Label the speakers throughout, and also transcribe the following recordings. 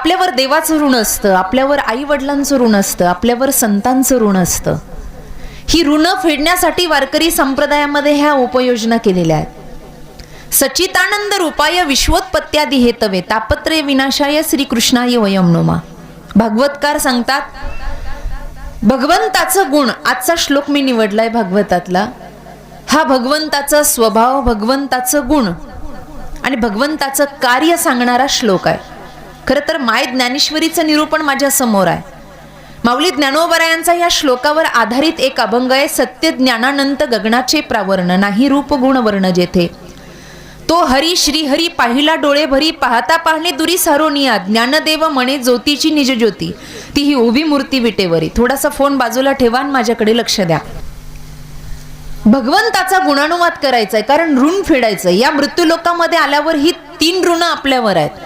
Speaker 1: आपल्यावर देवाचं ऋण असतं, आपल्यावर आई वडिलांचं ऋण असतं, आपल्यावर संतांचं ऋण असतं. ही ऋण फेडण्यासाठी वारकरी संप्रदायामध्ये ह्या उपाययोजना केलेल्या आहेत. सच्चिदानंद रूपाय विश्वोत्पत्त्यादि हेतवे तापत्रय विनाशाय श्रीकृष्णाय वयं नमः. भागवतकार सांगतात, भगवंताचं गुण, आजचा श्लोक मी निवडलाय भागवतातला, हा भगवंताचा स्वभाव, भगवंताचं गुण आणि भगवंताचं कार्य सांगणारा श्लोक आहे. खरं तर माय ज्ञानेश्वरीचं निरूपण माझ्या समोर आहे. माऊली ज्ञानोबरायांचा या श्लोकावर आधारित एक अभंग आहे. सत्य ज्ञानानंत गगनाचे प्रावरण, नाही रूप गुण वर्ण जेथे. तो हरी श्रीहरी पाहिला डोळे भरी, पाहता पाहणे दुरी सारोनिया. ज्ञानदेव म्हणे ज्योतीची निज ज्योती, ती ही उभी मूर्ती विटेवरी. थोडासा फोन बाजूला ठेवा आणि माझ्याकडे लक्ष द्या. भगवंताचा गुणानुवाद करायचा आहे, कारण ऋण फेडायचं. या मृत्यूलोकामध्ये आल्यावर ही 3 ऋण आपल्यावर आहेत.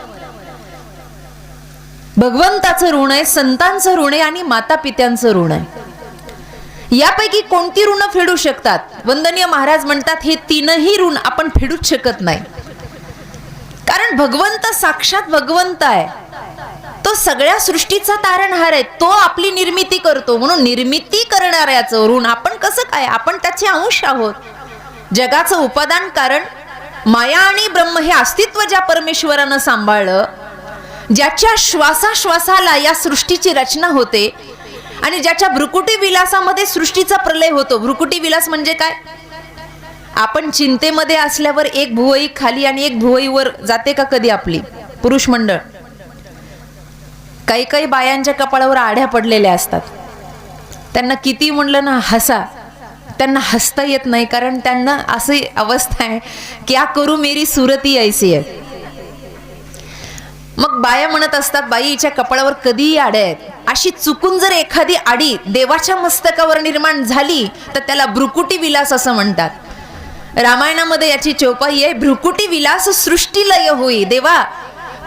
Speaker 1: भगवंताचं ऋण आहे, संतांचं ऋण आहे आणि माता पित्यांचं ऋण आहे. यापैकी कोणती ऋण फेडू शकतात? वंदनीय महाराज म्हणतात, हे 3ही ऋण आपण फेडूच शकत नाही. कारण भगवंत साक्षात भगवंत आहे. तो सगळ्या सृष्टीचा तारणहार आहे. तो आपली निर्मिती करतो, म्हणून निर्मिती करणाऱ्याचं ऋण आपण कसं काय? आपण त्याचे अंश आहोत. जगाचं उपादान कारण माया आणि ब्रह्म हे अस्तित्व ज्या परमेश्वरानं सांभाळलं, ज्याच्या श्वासाश्वासाला या सृष्टीची रचना होते आणि ज्याच्या भ्रुकुटी विलासामध्ये सृष्टीचा प्रलय होतो. भ्रुकुटी विलास म्हणजे काय? आपण चिंतेमध्ये असल्यावर एक भुवई खाली आणि एक भुवई वर जाते का कधी आपली? पुरुष मंडळ, काही काही बायांच्या कपाळावर आढ्या पडलेल्या असतात. त्यांना किती म्हणलं ना हसा, त्यांना हसता येत नाही, कारण त्यांना अशी अवस्था आहे, क्या करू मेरी सुरती ऐसी आहे. मग बाया म्हणत असतात, बाई हिच्या कपाळावर कधीही आड्या आहेत. अशी चुकून जर एखादी आडी देवाच्या मस्तकावर निर्माण झाली तर त्याला भ्रुकुटी विलास असं म्हणतात. रामायणामध्ये याची चौपाई आहे, भ्रुकुटी विलास सृष्टी लय होई. देवा,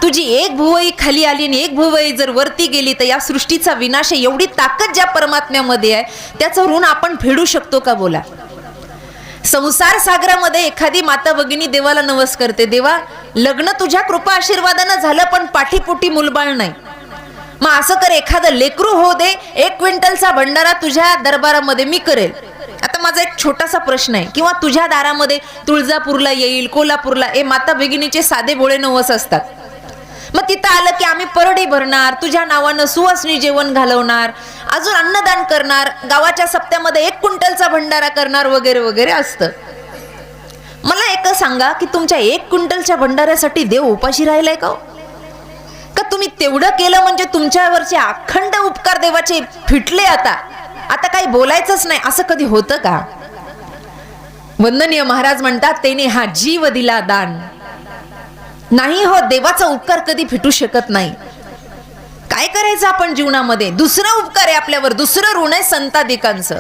Speaker 1: तुझी एक भुवई खाली आली आणि एक भुवई जर वरती गेली तर या सृष्टीचा विनाश आहे. एवढी ताकद ज्या परमात्म्यामध्ये आहे, त्याचं ऋण आपण फेडू शकतो का? बोला. संसार सागरामध्ये एखादी माता भगिनी देवाला नवस करते, देवा लग्न तुझ्या कृपा आशीर्वादानं झालं, पण पाठीपोटी मुलबाळ नाही. मग असं कर, एखादं लेकरू हो दे, 1 क्विंटलचा भंडारा तुझ्या दरबारामध्ये मी करेल. आता माझा एक छोटासा प्रश्न आहे, किंवा तुझ्या दारामध्ये तुळजापूरला येईल, कोल्हापूरला, हे माता भगिनीचे साधे भोळे नवस असतात. मग तिथं आलं की आम्ही परडी भरणार, तुझ्या नावानं सुवासनी जेवण घालवणार, अजून अन्नदान करणार, गावाच्या सप्त्यामध्ये 1 क्विंटलचा भंडारा करणार, वगैरे वगैरे असतं. मला एक सांगा की तुमच्या 1 क्विंटलच्या भंडाऱ्यासाठी देव उपाशी राहिलाय का? का तुम्ही तेवढं केलं म्हणजे तुमच्यावरचे अखंड उपकार देवाचे फिटले? आता काही बोलायचंच नाही, असं कधी होतं का? वंदनीय महाराज म्हणतात, त्याने हा जीव दिला दान. नाही हो, देवाचा उपकार कधी फिटू शकत नाही. काय करायचं आपण जीवनामध्ये? दुसरा उपकार आहे आपल्यावर, दुसरं ऋण आहे संतादिकांचं.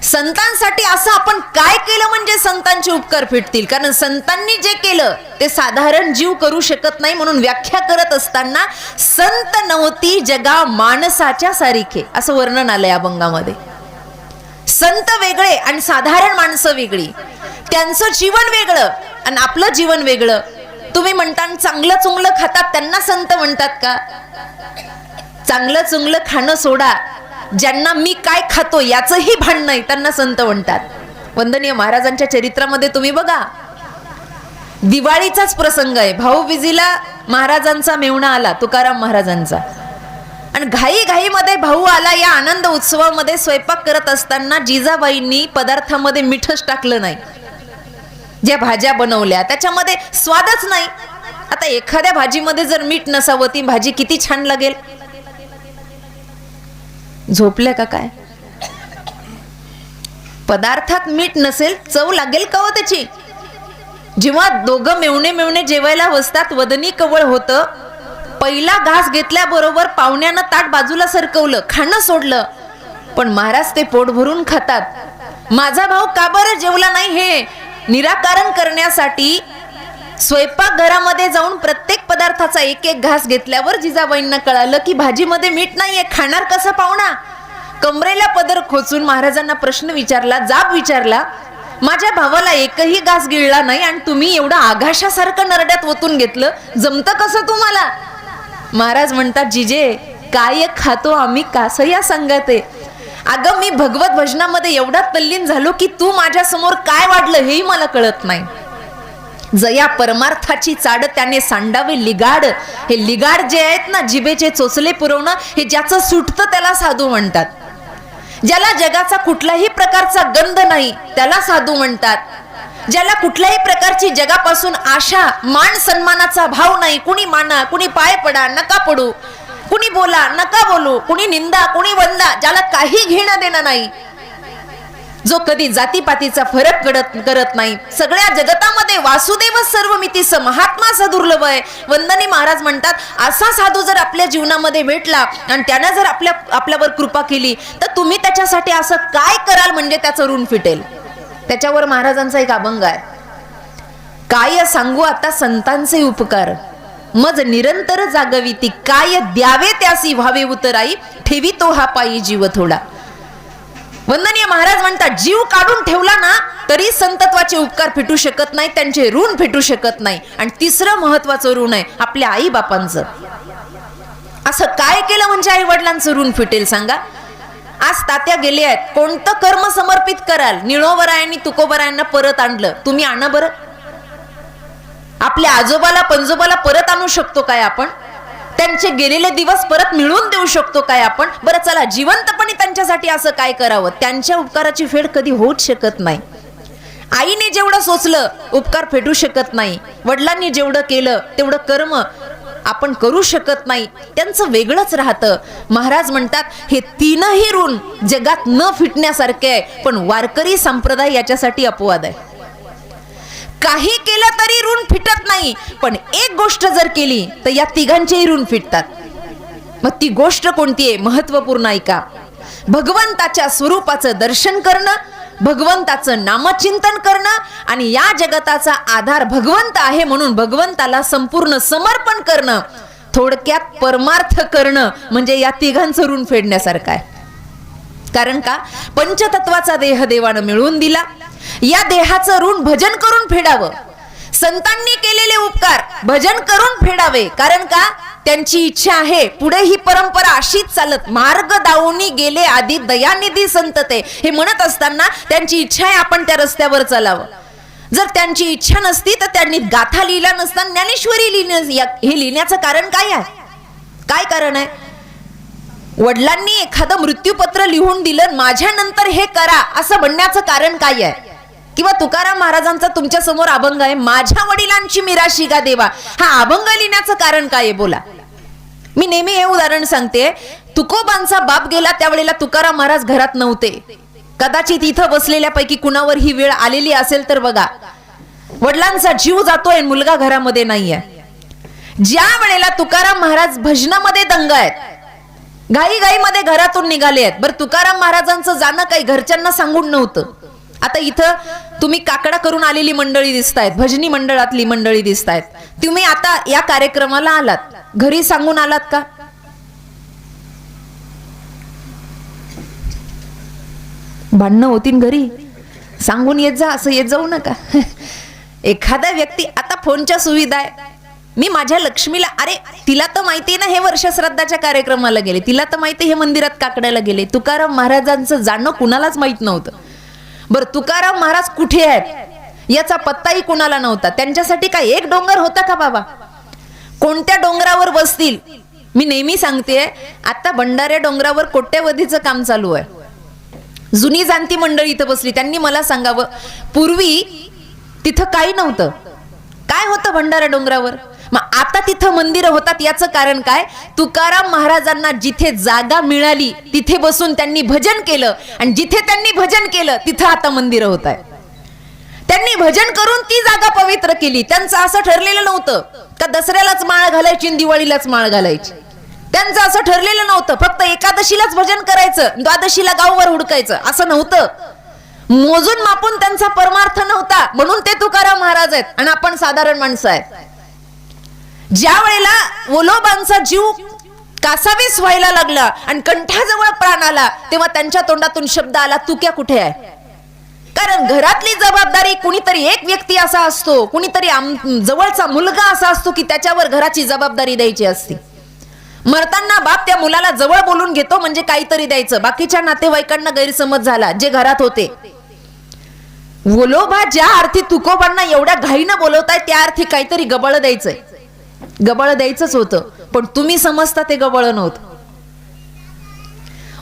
Speaker 1: संतांसाठी असं आपण काय केलं म्हणजे संतांचे उपकार फिटतील? कारण संतांनी जे केलं ते साधारण जीव करू शकत नाही. म्हणून व्याख्या करत असताना संत नव्हती जगा माणसाच्या सारिखे असं वर्णन आलंय अभंगामध्ये. संत वेगळे आणि साधारण माणसं वेगळी, त्यांचं जीवन वेगळं आणि आपलं जीवन वेगळं. तुम्ही म्हणता चांगलं चुंगलं खातात, त्यांना संत म्हणतात का? चांगलं चुंगलं खाणं सोडा, ज्यांना मी काय खातो याचंही भान नाही, त्यांना संत म्हणतात. वंदनीय महाराजांच्या चरित्रामध्ये तुम्ही बघा, दिवाळीचाच प्रसंग आहे. भाऊबीजीला महाराजांचा मेहुणा आला, तुकाराम महाराजांचा, आणि घाईमध्ये भाऊ आला. या आनंद उत्सवामध्ये स्वयंपाक करत असताना जिजाबाईंनी पदार्थामध्ये मीठच टाकलं नाही. ज्या भाज्या बनवल्या त्याच्यामध्ये स्वादच नाही. आता एखाद्या भाजीमध्ये जर मीठ नसावं, ती भाजी किती छान लागेल? झोपल्या का काय? पदार्थात मीठ नसेल, चव लागेल का हो त्याची? जेव्हा दोघं मेवणे जेवायला बसतात, वदनी कवळ होतं. पहिला घास घेतल्याबरोबर पाहुण्यानं ताट बाजूला सरकवलं, खाणं सोडलं, पण महाराज ते पोट भरून खातात. माझा भाऊ का बरं जेवला नाही हे निराकरण करण्यासाठी स्वयंपाक घरामध्ये जाऊन प्रत्येक पदार्थाचा 1-1 घास घेतल्यावर जिजाबाईंना कळालं की भाजीमध्ये मीठ नाहीये, खाणार कसा पाहुणा? कमरेला पदर खोचून महाराजांना प्रश्न विचारला, जाब विचारला, माझ्या भावाला एकही घास गिळला नाही आणि तुम्ही एवढं आघाशासारखं नरड्यात ओतून घेतलं, जमतं कसं तुम्हाला? महाराज म्हणतात, जिजे काय खातो आम्ही कासया संगते. अगं मी भगवत भजनामध्ये एवढा तल्लीन झालो की तू माझ्या समोर काय वाढलं हेही मला कळत नाही. जया परमार्थाची चाड त्याने सांडावे लिगाड. हे लिगाड जे आहेत ना, जिभेचे चोचले पुरवणं, हे ज्याचं सुटतं त्याला साधू म्हणतात. ज्याला जगाचा कुठल्याही प्रकारचा गंध नाही त्याला साधू म्हणतात. ज्याला कुठल्याही प्रकारची जगापासून आशा, मान सन्मानाचा भाव नाही, कुणी माना, कुणी पाय पडा नका पडू, कुणी बोला नका बोलू, कुणी निंदा कुणी वंदा, ज्याला काही घेणं देणं नाही, जो कधी जातीपातीचा फरक करत नाही, सगळ्या जगतामध्ये वासुदेव सर्वमितीस महात्मा सदुर्लभ आहे. वंदनी महाराज म्हणतात, असा साधू जर आपल्या जीवनामध्ये भेटला आणि त्यानं जर आपल्यावर कृपा केली तर तुम्ही त्याच्यासाठी असं काय कराल म्हणजे त्याचं ऋण फिटेल. त्याच्यावर महाराजांचा एक अभंग आहे, काय सांगू आता संतांचे उपकार, मज निरंतर जागविती, काय द्यावे त्यासी व्हावे उतराई, ठेवी तो हा पायी जीव थोडा. वंदनीय महाराज म्हणतात, जीव काढून ठेवला ना तरी संतत्वाचे उपकार फिटू शकत नाही, त्यांचे ऋण फिटू शकत नाही. आणि तिसरं महत्वाचं ऋण आहे आपल्या आई बापांचं. असं काय केलं म्हणजे आई वडिलांचं ऋण फिटेल सांगा. आज तात्या गेले आहेत, कोणतं कर्म समर्पित कराल? निळोबरायांनी तुकोबरायांना परत आणलं, तुम्ही आणा बरं. आपल्या आजोबाला पंजोबाला परत आणू शकतो काय आपण? त्यांचे गेलेले दिवस परत मिळवून देऊ शकतो काय आपण? बरं चला, जिवंतपणी त्यांच्यासाठी असं काय करावं? त्यांच्या उपकाराची फेड कधी होऊच शकत नाही. आईने जेवढं सोचलं उपकार फेटू शकत नाही, वडिलांनी जेवढं केलं तेवढं कर्म आपण करू शकत नाही, त्यांचं वेगळंच राहतं. महाराज म्हणतात, हे तीनही ऋण जगात न फिटण्यासारखे आहे, पण वारकरी संप्रदाय याच्यासाठी अपवाद आहे. काही केलं तरी ऋण फिटत नाही, पण एक गोष्ट जर केली तर या तिघांचेही ऋण फिटतात. मग ती गोष्ट कोणती आहे? महत्वपूर्ण ऐका. भगवंताच्या स्वरूपाचं दर्शन करणं, भगवंताचं नामचिंतन करणं आणि या जगताचा आधार भगवंत आहे म्हणून भगवंताला संपूर्ण समर्पण करणं, थोडक्यात परमार्थ करणं म्हणजे या तिघांचं ऋण फेडण्यासारखं आहे. कारण का? पंचतत्वाचा देह देवानं मिळवून दिला, या देहाचं ऋण भजन करून फेडावं. संतांनी केलेले उपकार भजन करून फेडावे. कारण का? त्यांची इच्छा आहे पुढे ही परंपरा अशीच चालत, मार्ग दावूनी गेले आधी दयानिधी संतते, हे म्हणत असताना त्यांची इच्छा आहे आपण त्या रस्त्यावर चालावं. जर त्यांची इच्छा नसती तर त्यांनी गाथा लिहिला नसता. ज्ञानेश्वरी हे लिहिण्याचं कारण काय आहे? काय कारण आहे? वडिलांनी एखादं मृत्यूपत्र लिहून दिलं, माझ्या नंतर हे करा असं म्हणण्याचं कारण काय आहे? किंवा तुकाराम महाराजांचा तुमच्या समोर अभंग आहे, माझ्या वडिलांची मिराशी गा देवा, हा अभंग लिहिण्याचं कारण काय आहे? बोला. मी नेहमी हे उदाहरण सांगते, तुकोबांचा बाप गेला त्यावेळेला तुकाराम महाराज घरात नव्हते. कदाचित इथं बसलेल्यापैकी कुणावर ही वेळ आलेली असेल तर बघा, वडिलांचा जीव जातोय, मुलगा घरामध्ये नाहीये. ज्या वेळेला तुकाराम महाराज भजनामध्ये दंग आहेत, घाईघाईमध्ये घरातून निघाले आहेत. बरं, तुकाराम महाराजांचं जाणं काही घरच्यांना सांगून नव्हतं. आता इथं तुम्ही काकडा करून आलेली मंडळी दिसतायत, भजनी मंडळातली मंडळी दिसतायत. तुम्ही आता या कार्यक्रमाला आलात, घरी सांगून आलात का? भांडणं होतीन घरी, सांगून येत जा, असं येत जाऊ नका. एखादा व्यक्ती, आता फोनच्या सुविधा आहे, मी माझ्या लक्ष्मीला, अरे तिला तर माहिती ना हे वर्ष श्राद्धाच्या कार्यक्रमाला गेले, तिला तर माहिती हे मंदिरात काकड्याला गेले. तुकाराम महाराजांचं जाणं कुणालाच माहित नव्हतं. बरं, तुकाराम महाराज कुठे आहेत याचा पत्ताही कुणाला नव्हता. त्यांच्यासाठी काय एक डोंगर होता का बाबा? कोणत्या डोंगरावर बसतील? मी नेहमी सांगते, आता भंडाऱ्या डोंगरावर कोट्यवधीचं काम चालू आहे. जुनी जाणती मंडळी इथं बसली, त्यांनी मला सांगावं, पूर्वी तिथं काही नव्हतं. काय होतं भंडारा डोंगरावर? मग आता तिथं मंदिरं होतात. याचं कारण काय? तुकाराम महाराजांना जिथे जागा मिळाली तिथे बसून त्यांनी भजन केलं, आणि जिथे त्यांनी भजन केलं तिथं आता मंदिरं होत आहेत. त्यांनी भजन करून ती जागा पवित्र केली. त्यांचं असं ठरलेलं नव्हतं का दसऱ्यालाच माळ घालायची आणि दिवाळीलाच माळ घालायची. त्यांचं असं ठरलेलं नव्हतं फक्त एकादशीलाच भजन करायचं, द्वादशीला गाववर हुडकायचं, असं नव्हतं. मोजून मापून त्यांचा परमार्थ नव्हता, म्हणून ते तुकाराम महाराज आहेत आणि आपण साधारण माणसं आहेत. ज्या वेळेला वलोबांचा जीव कासावीस व्हायला लागला आणि कंठाजवळ प्राण आला, तेव्हा त्यांच्या तोंडातून शब्द आला, तू क्या कुठे आहे? कारण घरातली जबाबदारी, कुणीतरी एक व्यक्ती असा असतो, कुणीतरी जवळचा मुलगा असा असतो की त्याच्यावर घराची जबाबदारी द्यायची असते. मरताना बाप त्या मुलाला जवळ बोलून घेतो म्हणजे काहीतरी द्यायचं. बाकीच्या नातेवाईकांना गैरसमज झाला जे घरात होते. वोलोबा ज्या अर्थी तुकोबांना एवढ्या घाईनं बोलवताय त्या अर्थी काहीतरी गबळ द्यायचंय, गबळ द्यायचंच होतं. पण तुम्ही समजता ते गबळ नव्हतं.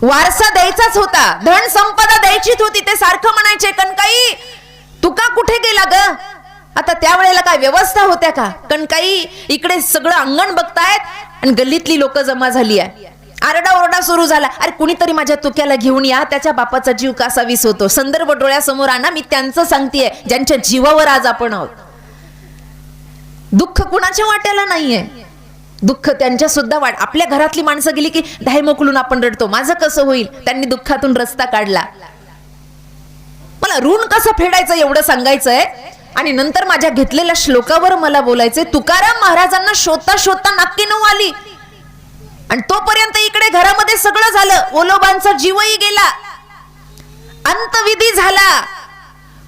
Speaker 1: वारसा द्यायचाच होता, धन संपदा द्यायचीच होती. ते सारखं म्हणायचे कणकाई तुका कुठे गेला ग. आता त्यावेळेला काय व्यवस्था होत्या का? कणकाई इकडे सगळं अंगण बघतायत आणि गल्लीतली लोक जमा झाली आहे. आरडाओरडा सुरू झाला. अरे कुणीतरी माझ्या तुक्याला घेऊन या, त्याच्या बापाचा जीव कसा वीस होतो. संदर्भ डोळ्यासमोर आणा. मी त्यांचं सांगतेय ज्यांच्या जीवावर आज आपण आहोत. दुःख कुणाच्या वाट्याला नाहीये, दुःख त्यांच्या सुद्धा वाट. आपल्या घरातली माणसं गेली की धाय मोकलून आपण रडतो, माझं कसं होईल. त्यांनी दुःखातून रस्ता काढला. मला ऋण कसं फेडायचं एवढं सांगायचंय आणि नंतर माझ्या घेतलेल्या श्लोकावर मला बोलायचंय. तुकाराम महाराजांना शोधता शोधता नाक्की नऊ आली आणि तोपर्यंत इकडे घरामध्ये सगळं झालं. ओलोबांचा जीवही गेला, अंतविधी झाला.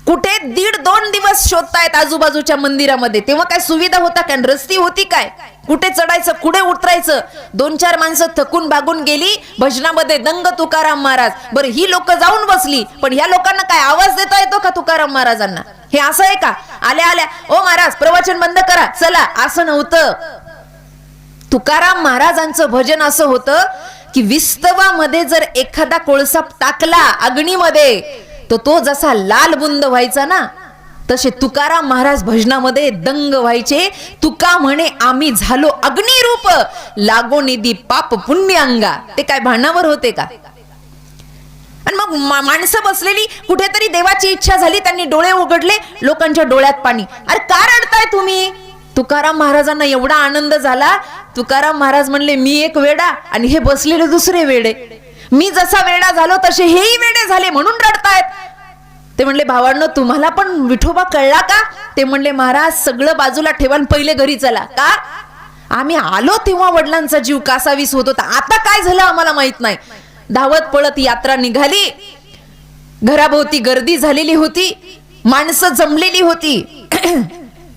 Speaker 1: कुठे 1.5-2 दिवस शोधतायत आजूबाजूच्या मंदिरामध्ये. तेव्हा काय सुविधा होता काय, रस्ती होती काय, कुठे चढायचं कुठे उतरायचं. 2-4 माणसं थकून भागून गेली. भजनामध्ये दंग तुकाराम महाराज. बरं ही लोक जाऊन बसली, पण ह्या लोकांना काय आवाज देता येतो का तुकाराम महाराजांना? हे असं आहे का आल्या आल्या ओ महाराज प्रवचन बंद करा चला, असं नव्हतं. तुकाराम महाराजांचं भजन असं होतं की विस्तवामध्ये जर एखादा कोळसा टाकला अग्नीमध्ये तर तो जसा लाल बुंद व्हायचा ना, तसे तुकाराम महाराज भजनामध्ये दंग व्हायचे. तुका म्हणे आम्ही झालो अग्निरूप, लागो निधी पाप पुण्य अंगा. ते काय भानावर होते का? आणि मग माणसं बसलेली, कुठेतरी देवाची इच्छा झाली, त्यांनी डोळे उघडले, लोकांच्या डोळ्यात पाणी. अरे का रडताय तुम्ही? तुकाराम महाराजांना एवढा आनंद झाला. तुकाराम महाराज म्हणले मी एक वेडा आणि हे बसलेले दुसरे वेडे. मी जसा वेडा झालो तसे हेही वेडे झाले म्हणून रडतायत. ते म्हणले भावांनो तुम्हाला पण विठोबा कळला का? ते म्हणले महाराज सगळं बाजूला ठेवा पहिले घरी चला. का? आम्ही आलो तेव्हा वडिलांचा जीव कासावीस होत होता, आता काय झालं आम्हाला माहित नाही. धावत पळत यात्रा निघाली. घराभोवती गर्दी झालेली होती, माणसं जमलेली होती.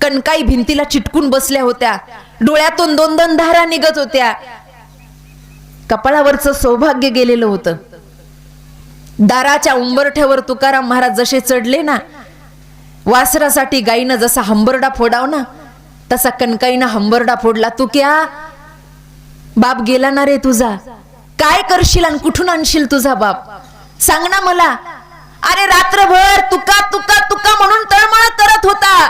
Speaker 1: कणकाई भिंतीला चिटकून बसल्या होत्या, डोळ्यातून 2-2 धारा निघत होत्या. कपाळावरचं सौभाग्य गेलेलं होतं. दाराच्या उंबरठ्यावर तुकाराम महाराज जसे चढले ना, वासरासाठी गाईनं जसा हंबरडा फोडाव ना, तसा कणकाईनं हंबरडा फोडला. तू क्या बाप गेला ना रे तुझा, काय करशील आणि कुठून आणशील तुझा बाप, सांग ना मला. अरे रात्रभर तुका तुका तुका म्हणून तळमळ करत होता.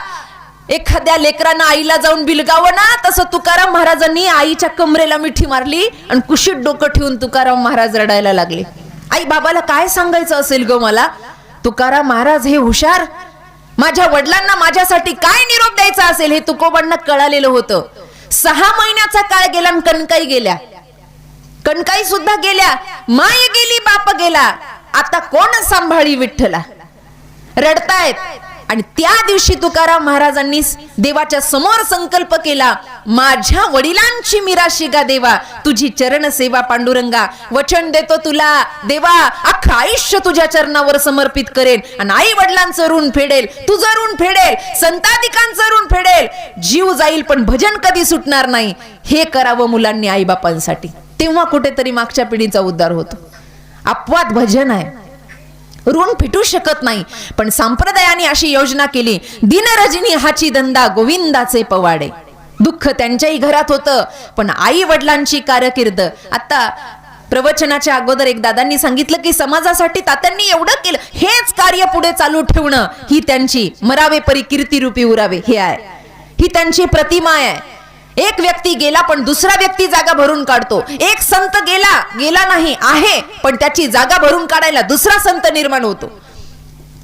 Speaker 1: एखाद्या लेकरानं आईला जाऊन बिलगावं ना, तसं तुकाराम महाराजांनी आईच्या कमरेला मिठी मारली आणि कुशीत डोकं ठेवून तुकाराम महाराज रडायला लागले. आई बाबाला काय सांगायचं असेल ग मला. तुकाराम महाराज हे हुशार, माझ्या वडिलांना माझ्यासाठी काय निरोप द्यायचा असेल हे तुकोबांना कळालेलं होतं. 6 महिन्याचा काळ गेला आणि कणकाई गेल्या. कणकाई सुद्धा गेल्या, माय गेली बाप गेला, आता कोण सांभाळी विठ्ठला. रडतायत. आणि त्या दिवशी तुकाराम महाराजांनी देवाच्या समोर संकल्प केला, माझ्या वडिलांची मिराशी गा देवा, तुझी चरण सेवा पांडुरंगा. वचन देतो तुला देवा, अख्खं आयुष्य तुझ्या चरणावर समर्पित करेन आणि आई वडिलांचं ऋण फेडेल, तुझं ऋण फेडेल, संताधिकांचं ऋण फेडेल. जीव जाईल पण भजन कधी सुटणार नाही. हे करावं मुलांनी आई बापांसाठी. तेव्हा कुठेतरी मागच्या पिढीचा उद्धार होतो. अपवाद भजन आहे, ऋण फिटू शकत नाही. पण संप्रदायाने अशी योजना केली, दिनरजनी हाची धंदा गोविंदाचे पवाडे. दुःख त्यांच्याही घरात होतं, पण आई वडिलांची कारकीर्द. आता प्रवचनाच्या अगोदर एक दादांनी सांगितलं की समाजासाठी तात्यांनी एवढं केलं, हेच कार्य पुढे चालू ठेवणं ही त्यांची मरावे परी कीर्ती रूपी उरावे हे आहे, ही त्यांची प्रतिमा आहे. एक व्यक्ती गेला पण दुसरा व्यक्ती जागा भरून काढतो. एक संत गेला नाही आहे, पण त्याची जागा भरून काढायला दुसरा संत निर्माण होतो.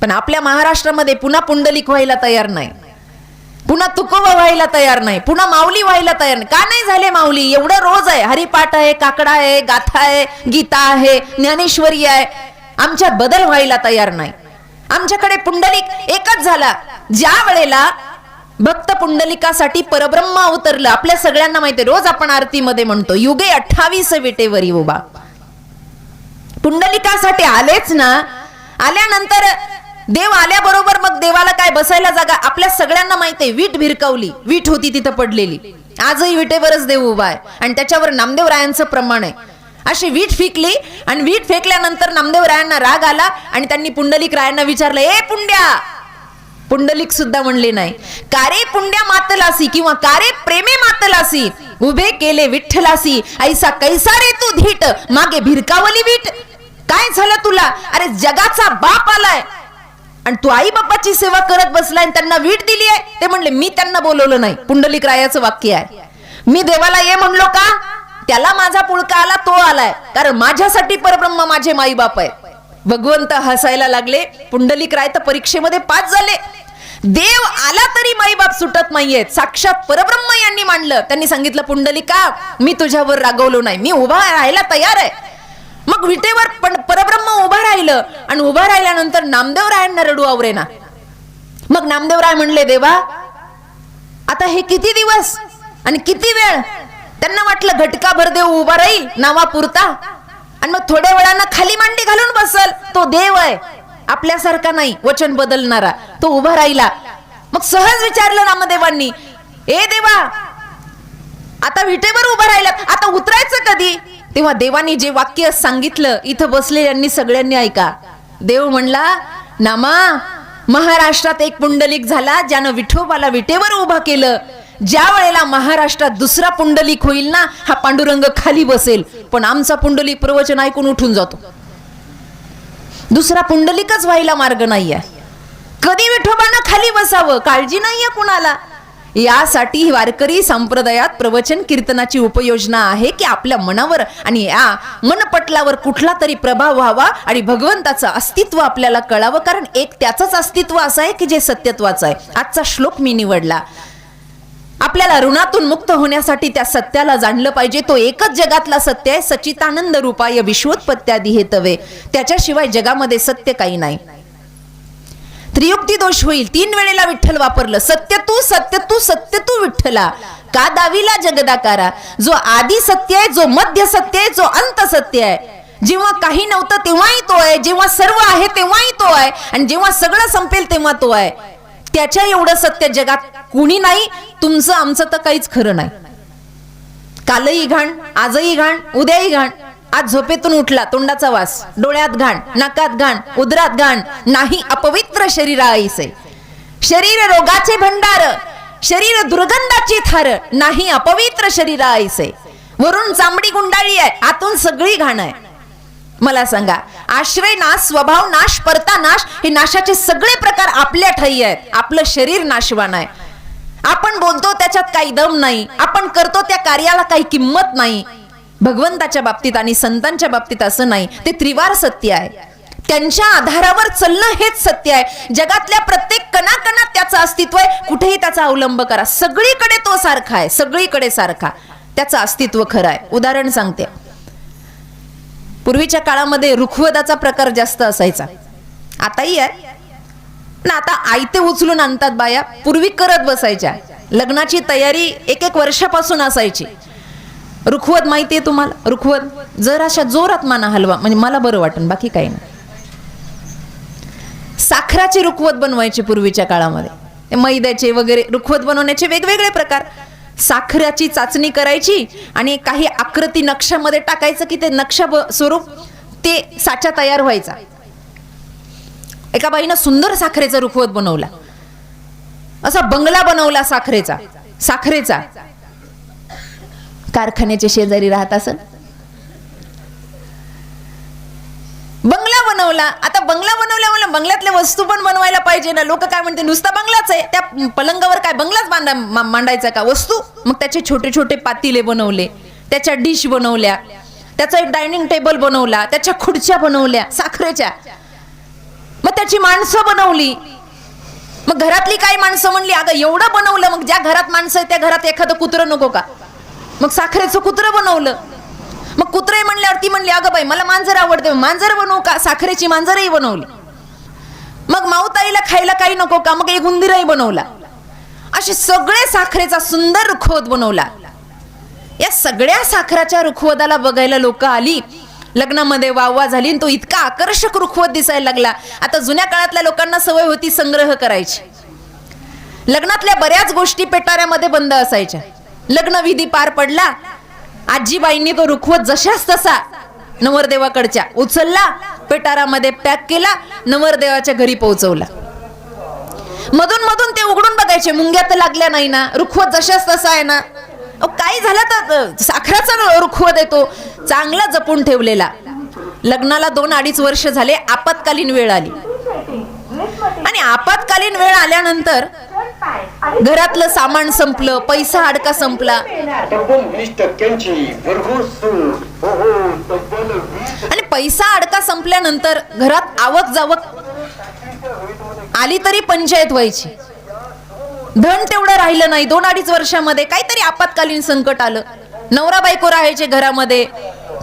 Speaker 1: पण आपल्या महाराष्ट्रामध्ये पुन्हा पुंडलिक व्हायला तयार नाही, पुन्हा तुकोबा व्हायला तयार नाही, पुन्हा माऊली व्हायला तयार नाही. का नाही झाले माऊली? एवढं रोज आहे, हरिपाठ आहे, काकडा आहे, गाथा आहे, गीता आहे, ज्ञानेश्वरी आहे. आमच्यात बदल व्हायला तयार नाही. आमच्याकडे पुंडलिक एकच झाला ज्या वेळेला भक्त पुंडलिकासाठी परब्रह्म अवतरलं. आपल्या सगळ्यांना माहिती, रोज आपण आरतीमध्ये म्हणतो, युगे 28 विटेवरी उभा. पुंडलिकासाठी आलेच ना. आल्यानंतर देव आल्याबरोबर मग देवाला काय बसायला जागा. आपल्या सगळ्यांना माहिती आहे, वीट भिरकावली, वीट होती तिथं पडलेली आजही विटेवरच देव उभा आहे आणि त्याच्यावर नामदेवरायांचं प्रमाण आहे. अशी वीट फेकली आणि वीट फेकल्यानंतर नामदेवरायांना राग आला आणि त्यांनी पुंडलिक रायांना विचारलं, ए पुंड्या. पुंडलिक सुद्धा म्हणले नाही. कारे पुंड्या मातलासी किंवा कारे प्रेमे मातलासी, उभे केले विठ्ठलासी, ऐसा कैसा रे तू धीट, मागे भिरकावली वीट. काय झालं तुला? अरे जगाचा बाप आलाय आणि तू आई बापाची सेवा करत बसलाय आणि त्यांना वीट दिली आहे. ते म्हणले मी त्यांना बोलवलं नाही. पुंडलिक रायाचं वाक्य आहे. मी देवाला ये म्हणलो का? त्याला माझा पुळका आला, तो आलाय, कारण माझ्यासाठी परब्रह्म माझे माई बाप आहे. भगवंत हसायला लागले. पुंडलिक राय तर परीक्षेमध्ये पास झाले. देव आला तरी माई बाप सुटत नाहीयेत. साक्षात परब्रह्म यांनी मांडलं. त्यांनी सांगितलं, पुंडलिका मी तुझ्यावर रागवलो नाही, मी उभा राहायला तयार आहे. मग विटेवर परब्रह्म उभा राहिलं आणि उभा राहिल्यानंतर नामदेवरायांना रडू आवरेना. मग नामदेवराय म्हणले, देवा आता हे किती दिवस आणि किती वेळ? त्यांना वाटलं घटकाभर देव उभा राहील नावापुरता आणि मग थोड्या वेळानं खाली मांडी घालून बसल. तो देव आहे, आपल्यासारखा नाही वचन बदलणारा. तो उभा राहिला. मग सहज विचारलं नामदेवांनी, ए देवा आता विटेवर उभा राहिलात, आता उतरायचं कधी? तेव्हा देवानी जे वाक्य सांगितलं इथं बसलेल्यांनी सगळ्यांनी ऐका. देव म्हणला, नामा महाराष्ट्रात एक पुंडलिक झाला ज्यानं विठोबाला विटेवर उभा केलं. ज्या वेळेला महाराष्ट्रात दुसरा पुंडलिक होईल ना, हा पांडुरंग खाली बसेल, पण आमचा पुंडलिक प्रवचन ऐकून उठून जातो. दुसरा पुंडलिकच व्हायला मार्ग नाहीये. कधी विठोबांना खाली बसावं काळजी नाहीये कुणाला. यासाठी वारकरी संप्रदायात प्रवचन कीर्तनाची उपयोजना आहे की आपल्या मनावर आणि या मनपटलावर कुठला तरी प्रभाव व्हावा आणि भगवंताचं अस्तित्व आपल्याला कळावं. कारण एक त्याचंच अस्तित्व असं आहे की जे सत्यत्वाचं आहे. आजचा श्लोक मी निवडला. आपल्याला ऋणातून मुक्त होण्यासाठी त्या सत्याला जाणलं पाहिजे. तो एकच जगातला सत्य आहे. सच्चितानंद रूपाय विश्वोत्पत्त्यादी हेतवे. त्याच्याशिवाय जगामध्ये सत्य काही नाही. त्रियुक्ती दोष होईल. 3 वेळेला विठ्ठल वापरलं. सत्य तू सत्य तू सत्य तू विठ्ठला, का दाविला जगदाकारा. जो आदि सत्य आहे, जो मध्य सत्य आहे, जो अंत सत्य आहे. जेव्हा काही नव्हतं तेव्हाही तो आहे, जेव्हा सर्व आहे तेव्हाही तो आहे आणि जेव्हा सगळं संपेल तेव्हा तो आहे. त्याच्या एवढं सत्य जगात कुणी नाही. तुमचं आमचं तर काहीच खरं नाही. कालही घाण, आजही घाण, उद्याही घाण. आज झोपेतून उठला, तोंडाचा वास, डोळ्यात घाण, नाकात घाण, उदरात घाण. नाही अपवित्र शरीराईसे. शरीर रोगाचे भंडार, शरीर दुर्गंधाची थार. नाही अपवित्र शरीराईसे. वरून चांबडी गुंडाळी आहे, आतून सगळी घाण आहे. मला सांगा, आश्रय नाश, स्वभाव नाश, परता नाश, हे नाशाचे सगळे प्रकार आपल्या ठाई आहेत. आपलं शरीर नाशवान आहे. आपण बोलतो त्याच्यात काही दम नाही. आपण करतो त्या कार्याला काही किंमत नाही. भगवंताच्या बाबतीत आणि संतांच्या बाबतीत असं नाही. ते त्रिवार सत्य आहे. त्यांच्या आधारावर चालणं हेच सत्य आहे. जगातल्या प्रत्येक कणाकणात त्याचं अस्तित्व आहे. कुठेही त्याचा अवलंब करा, सगळीकडे तो सारखा आहे. सगळीकडे सारखा त्याचं अस्तित्व खरं आहे. उदाहरण सांगते. पूर्वीच्या काळामध्ये रुखवताचा प्रकार जास्त असायचा. आताही आहे ना. आता आयते उचलून आणतात बाया. पूर्वी करत बसायच्या. लग्नाची तयारी 1-1 वर्षापासून असायची. रुखवत माहिती आहे तुम्हाला? रुखवत जर अशा जोरात माना हलवा म्हणजे मला बरं वाटन, बाकी काही नाही. साखराची रुखवत बनवायची पूर्वीच्या काळामध्ये. मैद्याचे वगैरे रुखवत बनवण्याचे वेगवेगळे प्रकार. साखराची चाचणी करायची आणि काही आकृती नक्षामध्ये टाकायचं की ते नक्षा स्वरूप ते साचा तयार व्हायचा. एका बाईनं सुंदर साखरेचा रुखवत बनवला. असा बंगला बनवला साखरेचा. कारखान्याच्या शेजारी राहत असं बंगला बनवला. आता बंगला बनवल्या मला बंगल्यातल्या वस्तू पण बनवायला पाहिजे ना. लोक काय म्हणते, नुसता बंगलाच आहे, त्या पलंगावर काय बंगलाच मांडायचा का वस्तू? मग त्याचे छोटे छोटे पातिले बनवले, त्याच्या डिश बनवल्या, त्याचा एक डायनिंग टेबल बनवला, त्याच्या खुर्च्या बनवल्या साखरेच्या. मग त्याची माणसं बनवली. मग घरातली काही माणसं म्हणली, अगं एवढं बनवलं, मग ज्या घरात माणसं आहे त्या घरात एखादं कुत्रं नको का? मग साखरेचं कुत्रं बनवलं. मग कुत्रे म्हणल्यावर ती म्हणली, अगं बाई मला मांजर आवडते, मांजर बनवू का? साखरेची मांजरही बनवली. मग माऊताईला खायला काही नको का? मग एक उंदीरही बनवला. असे सगळे साखरेचा सुंदर रुखवत बनवला. या सगळ्या साखराच्या रुखवताला बघायला लोक आली. लग्नामध्ये वाहवा झाली. तो इतका आकर्षक रुखवत दिसायला लागला. आता जुन्या काळातल्या लोकांना सवय होती संग्रह करायची. लग्नातल्या बऱ्याच गोष्टी पेटाऱ्यामध्ये बंद असायच्या. लग्नविधी पार पडला. आजीबाईंनी तो रुखवत जशाच तसा नवरदेवाकडच्या उचलला, पेटारामध्ये पॅक केला, नवरदेवाच्या घरी पोहोचवला. मधून मधून ते उघडून बघायचे, मुंग्या तर लागल्या नाही ना, रुखवत जशाच तसा आहे ना. काय झालं तर साखराचा रुखवत येतो, चांगला जपून ठेवलेला. लग्नाला 2-2.5 वर्ष झाले. आपत्कालीन वेळ आली आणि आपत्कालीन वेळ आल्यानंतर घरातलं सामान संपलं, पैसा अडका संपला आणि पैसा अडका संपल्यानंतर घरात आवक जावक आली तरी पंचायत व्हायची. धन तेवढं राहिलं नाही. 2-2.5 वर्षामध्ये काहीतरी आपत्कालीन संकट आलं. नवरा बायको राहायचे घरामध्ये,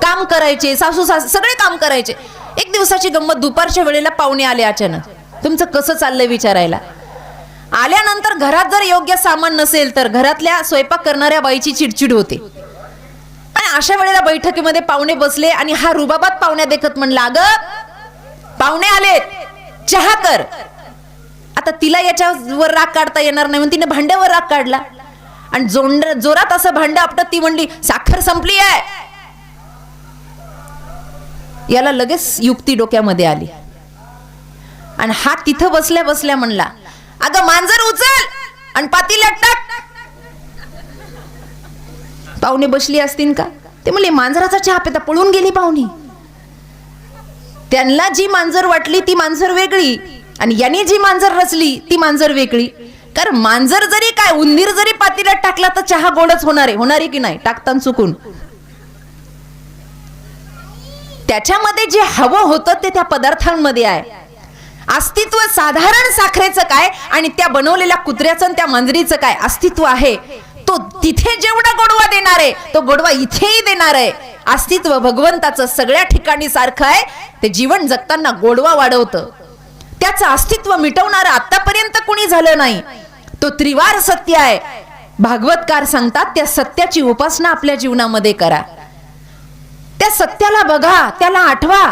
Speaker 1: काम करायचे, सासू सासू सगळे काम करायचे. एक दिवसाची गंमत, दुपारच्या वेळेला पाहुणे आले अचानक, तुमचं कसं चाललंय विचारायला. आल्यानंतर घरात जर योग्य सामान नसेल तर घरातल्या स्वयंपाक करणाऱ्या बाईची चिडचिड होते. आणि अशा वेळेला बैठकीमध्ये पाहुणे बसले आणि हा रुबाबात पाहुण्या देखत म्हणला, अगं पाहुणे आलेत, चहा कर. आता तिला याच्यावर राग काढता येणार नाही म्हणून तिने भांड्यावर राग काढला आणि जोरात असं भांड आपटत ती म्हणली, साखर संपली आहे. याला लगेच युक्ती डोक्यामध्ये आली आणि हा तिथं बसल्या बसल्या म्हणला, अगं मांजर उचल आणि पातेल्यात टाक. पाहुणे बसली असतील का, ते म्हणले मांजराचा चहा पिता पळून गेली पाहुणी. त्यांना जी मांजर वाटली ती मांजर वेगळी आणि याने जी मांजर रचली ती मांजर वेगळी. कारण मांजर जरी काय, उंदीर जरी पातेल्यात टाकला तर चहा गोडच होणार आहे की नाही, टाकताना चुकून. त्याच्यामध्ये जे हवं होतं ते त्या पदार्थांमध्ये आहे. अस्तित्व साधारण साखरेचं काय आणि त्या बनवलेल्या कुत्र्याचं आणि त्या मांजरीचं काय अस्तित्व आहे. तो तिथे जेवढा गोडवा देणार आहे तो गोडवा इथेही देणार आहे. अस्तित्व भगवंताचं सगळ्या ठिकाणी सारखं आहे. ते जीवन जगताना गोडवा वाढवतं. त्याचं अस्तित्व मिटवणारं आतापर्यंत कोणी झालं नाही. तो त्रिवार सत्य आहे. भागवतकार सांगतात त्या सत्याची उपासना आपल्या जीवनामध्ये करा. त्या सत्याला बघा, त्याला आठवा.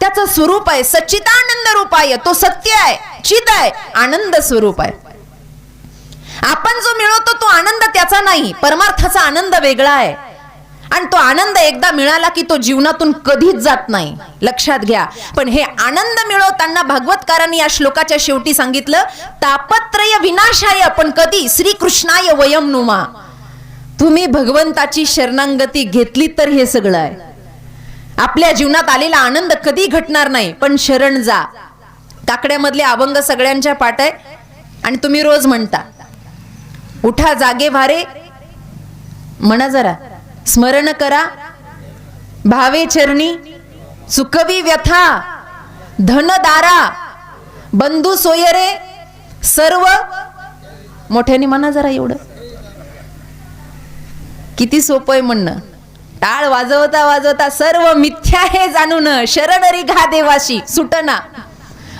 Speaker 1: त्याचं स्वरूप आहे सच्चिदानंद रूप आहे. तो सत्य आहे, चिद आहे, आनंद स्वरूप आहे. आपण जो मिळवतो तो आनंद त्याचा नाही, परमार्थाचा आनंद वेगळा आहे. आणि तो आनंद एकदा मिळाला की तो जीवनातून कधीच जात नाही, लक्षात घ्या. पण हे आनंद मिळवताना भागवतकारांनी या श्लोकाच्या शेवटी सांगितलं, तापत्रय विनाशाय, पण कधी श्रीकृष्णाय वयम नुमा. तुम्ही भगवंताची शरणागती घेतली तर हे सगळं आहे. आपल्या जीवनात आलेला आनंद कधी घटणार नाही, पण शरण जा. काकड्यामधले अभंग सगळ्यांच्या पाठ आहे आणि तुम्ही रोज म्हणता. उठा जागे भारे, म्हणा जरा, स्मरण करा भावे चरणी, चुकवी व्यथा धनदारा, बंधू सोयरे सर्व. मोठ्याने म्हणा जरा, एवढं किती सोपं आहे म्हणणं. टाळ वाजवता वाजवता सर्व मिथ्या हे जाणून शरण रिघा देवाशी सुटना.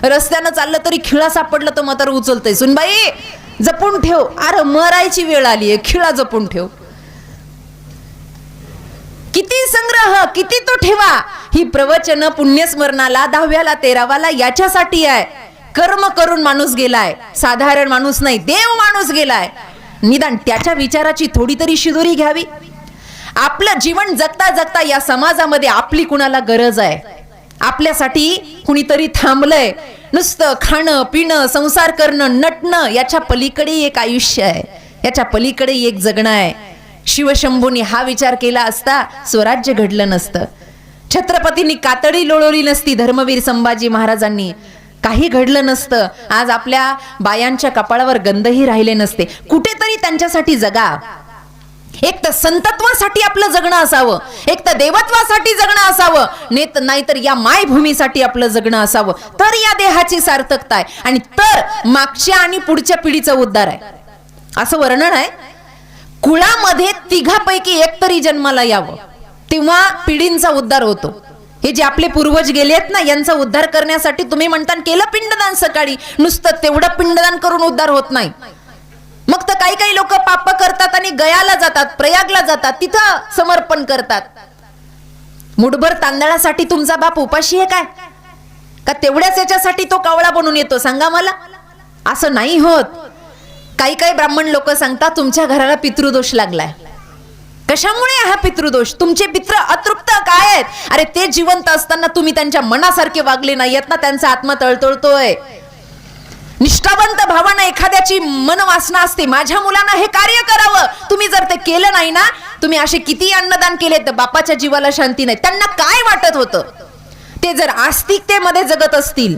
Speaker 1: रस्त्यानं चाललं तरी खिळा सापडलं तर म्हातारं उचलतंय, सुनबाई जपून ठेव. अरे मरायची वेळ आली आहे, खिळा जपून ठेव. किती संग्रह, किती तो ठेवा. ही प्रवचन पुण्यस्मरणाला 10व्याला 13वाला याच्यासाठी आहे. कर्म करून माणूस गेलाय, साधारण माणूस नाही, देव माणूस गेलाय. निदान त्याच्या विचाराची थोडी तरी शिदोरी घ्यावी. आपलं जीवन जगता जगता या समाजामध्ये आपली कुणाला गरज आहे. आपल्यासाठी कुणीतरी थांबलंय. नुसतं खाणं पिणं संसार करणं नटणं याच्या पलीकडे एक आयुष्य आहे, याच्या पलीकडे एक जगणं आहे. शिवशंभूनी हा विचार केला असता स्वराज्य घडलं नसतं. छत्रपतींनी कातडी लोळवली नसती, धर्मवीर संभाजी महाराजांनी काही घडलं नसतं. आज आपल्या बायांच्या कपाळावर गंधही राहिले नसते. कुठेतरी त्यांच्यासाठी जगा. एक तर संतत्वासाठी आपलं जगणं असावं, एक तर देवत्वासाठी जगणं असावं, नाहीतर या मायभूमीसाठी आपलं जगणं असावं. तर या देहाची सार्थकता आहे आणि तर मागच्या आणि पुढच्या पिढीचा उद्धार आहे. असं वर्णन आहे. कुळामध्ये तिघापैकी एक तरी जन्माला यावं, तेव्हा पिढींचा उद्धार होतो. हे जे आपले पूर्वज गेलेत ना, यांचा उद्धार करण्यासाठी तुम्ही म्हणता केलं पिंडदान सकाळी, नुसतं तेवढं पिंडदान करून उद्धार होत नाही. मग तर काही काही लोक पाप करतात आणि गयाला जातात, प्रयागला जातात, तिथं समर्पण करतात. मुठभर तांदळासाठी तुमचा बाप उपाशी आहे काय? का तेवढ्याच याच्यासाठी तो कावळा बनून येतो? सांगा मला. असं नाही होत. काही काही ब्राह्मण लोक सांगतात तुमच्या घराला पितृदोष लागलाय. कशामुळे हा पितृदोष? तुमचे पितृ अतृप्त काय आहेत? अरे ते जिवंत असताना तुम्ही त्यांच्या मनासारखे वागले नाहीयेत ना, त्यांचा आत्मा तळतळतोय. निष्ठावंत भावानं एखाद्याची मनवासना असते, माझ्या मुलांना हे कार्य करावं. तुम्ही जर ते केलं नाही ना, तुम्ही असे किती अन्नदान केले तर बापाच्या जीवाला शांती नाही. त्यांना काय वाटत होतं? ते जर आस्तिकतेमध्ये जगत असतील,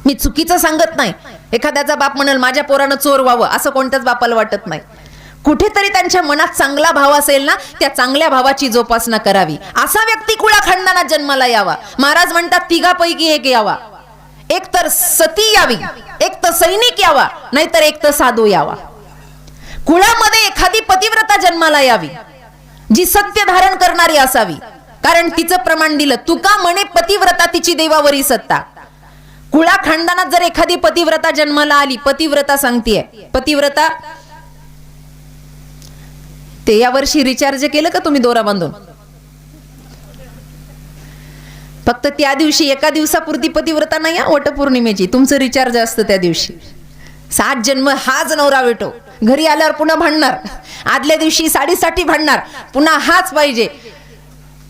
Speaker 1: मी चुकीचं सांगत नाही, एखाद्याचा बाप म्हणेल माझ्या पोरानं चोर व्हावं असं कोणत्याच बापाला वाटत नाही. कुठेतरी त्यांच्या मनात चांगला भाव असेल ना, त्या चांगल्या भावाची जोपासना करावी. असा व्यक्ती कुळाखंडाना जन्माला यावा. महाराज म्हणतात तिघापैकी एक यावा. एक तर सती यावी, एक तर सैनिक यावा, नाहीतर एक तर साधू यावा. कुळामध्ये एखादी पतिव्रता जन्माला यावी, जी सत्य धारण करणारी असावी. कारण तिचं प्रमाण दिलं, तुका म्हणे पतिव्रता तिची देवावरी सत्ता. कुळाखंडानात जर एखादी पतिव्रता जन्माला आली, पतिव्रता सांगतेय, पतिव्रता ते यावर्षी रिचार्ज केलं का तुम्ही दोरा बांधून? फक्त त्या दिवशी एका दिवसापुरती पतिव्रता नाही, वटपौर्णिमेची तुमचं रिचार्ज असतं त्या दिवशी. 7 जन्म हाच नवरा भेटो, घरी आल्यावर पुन्हा भांडणार, आदल्या दिवशी साडीसाठी भांडणार, पुन्हा हाच पाहिजे.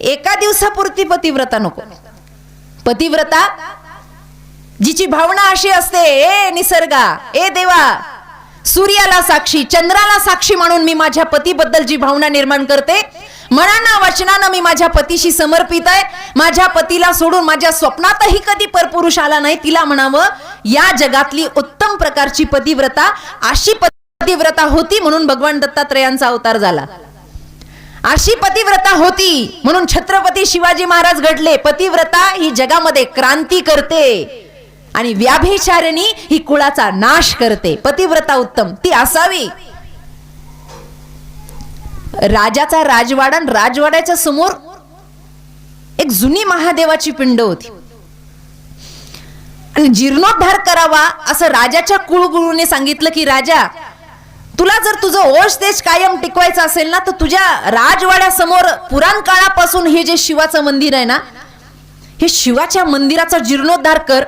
Speaker 1: एका दिवसापुरती पतिव्रता नको. पतिव्रता जिची भावना अशी असते, ए निसर्गा, ए देवा, सूर्याला साक्षी, चंद्राला साक्षी म्हणून मी माझ्या पतीबद्दल जी भावना निर्माण करते, मनानं वचनानं मी माझ्या पतीशी समर्पित आहे. माझ्या पतीला सोडून माझ्या स्वप्नातही कधी परपुरुष आला नाही, तिला म्हणावं या जगातली उत्तम प्रकारची पतिव्रता. अशी पतिव्रता होती म्हणून भगवान दत्तात्रयांचा अवतार झाला. अशी पतिव्रता होती म्हणून छत्रपती शिवाजी महाराज घडले. पतिव्रता ही जगामध्ये क्रांती करते आणि व्याभिचारिणी ही कुळाचा नाश करते. पतिव्रता उत्तम ती असावी. राजाचा राजवाडा, राजवाड्याच्या समोर एक जुनी महादेवाची पिंड होती आणि जीर्णोद्धार करावा असं राजाच्या कुळगुरूने सांगितलं की राजा, तुला जर तुझं ओश तेज कायम टिकवायचं असेल ना, तर तुझ्या राजवाड्यासमोर पुराण काळापासून हे जे शिवाचं मंदिर आहे ना, हे शिवाच्या मंदिराचा जीर्णोद्धार कर.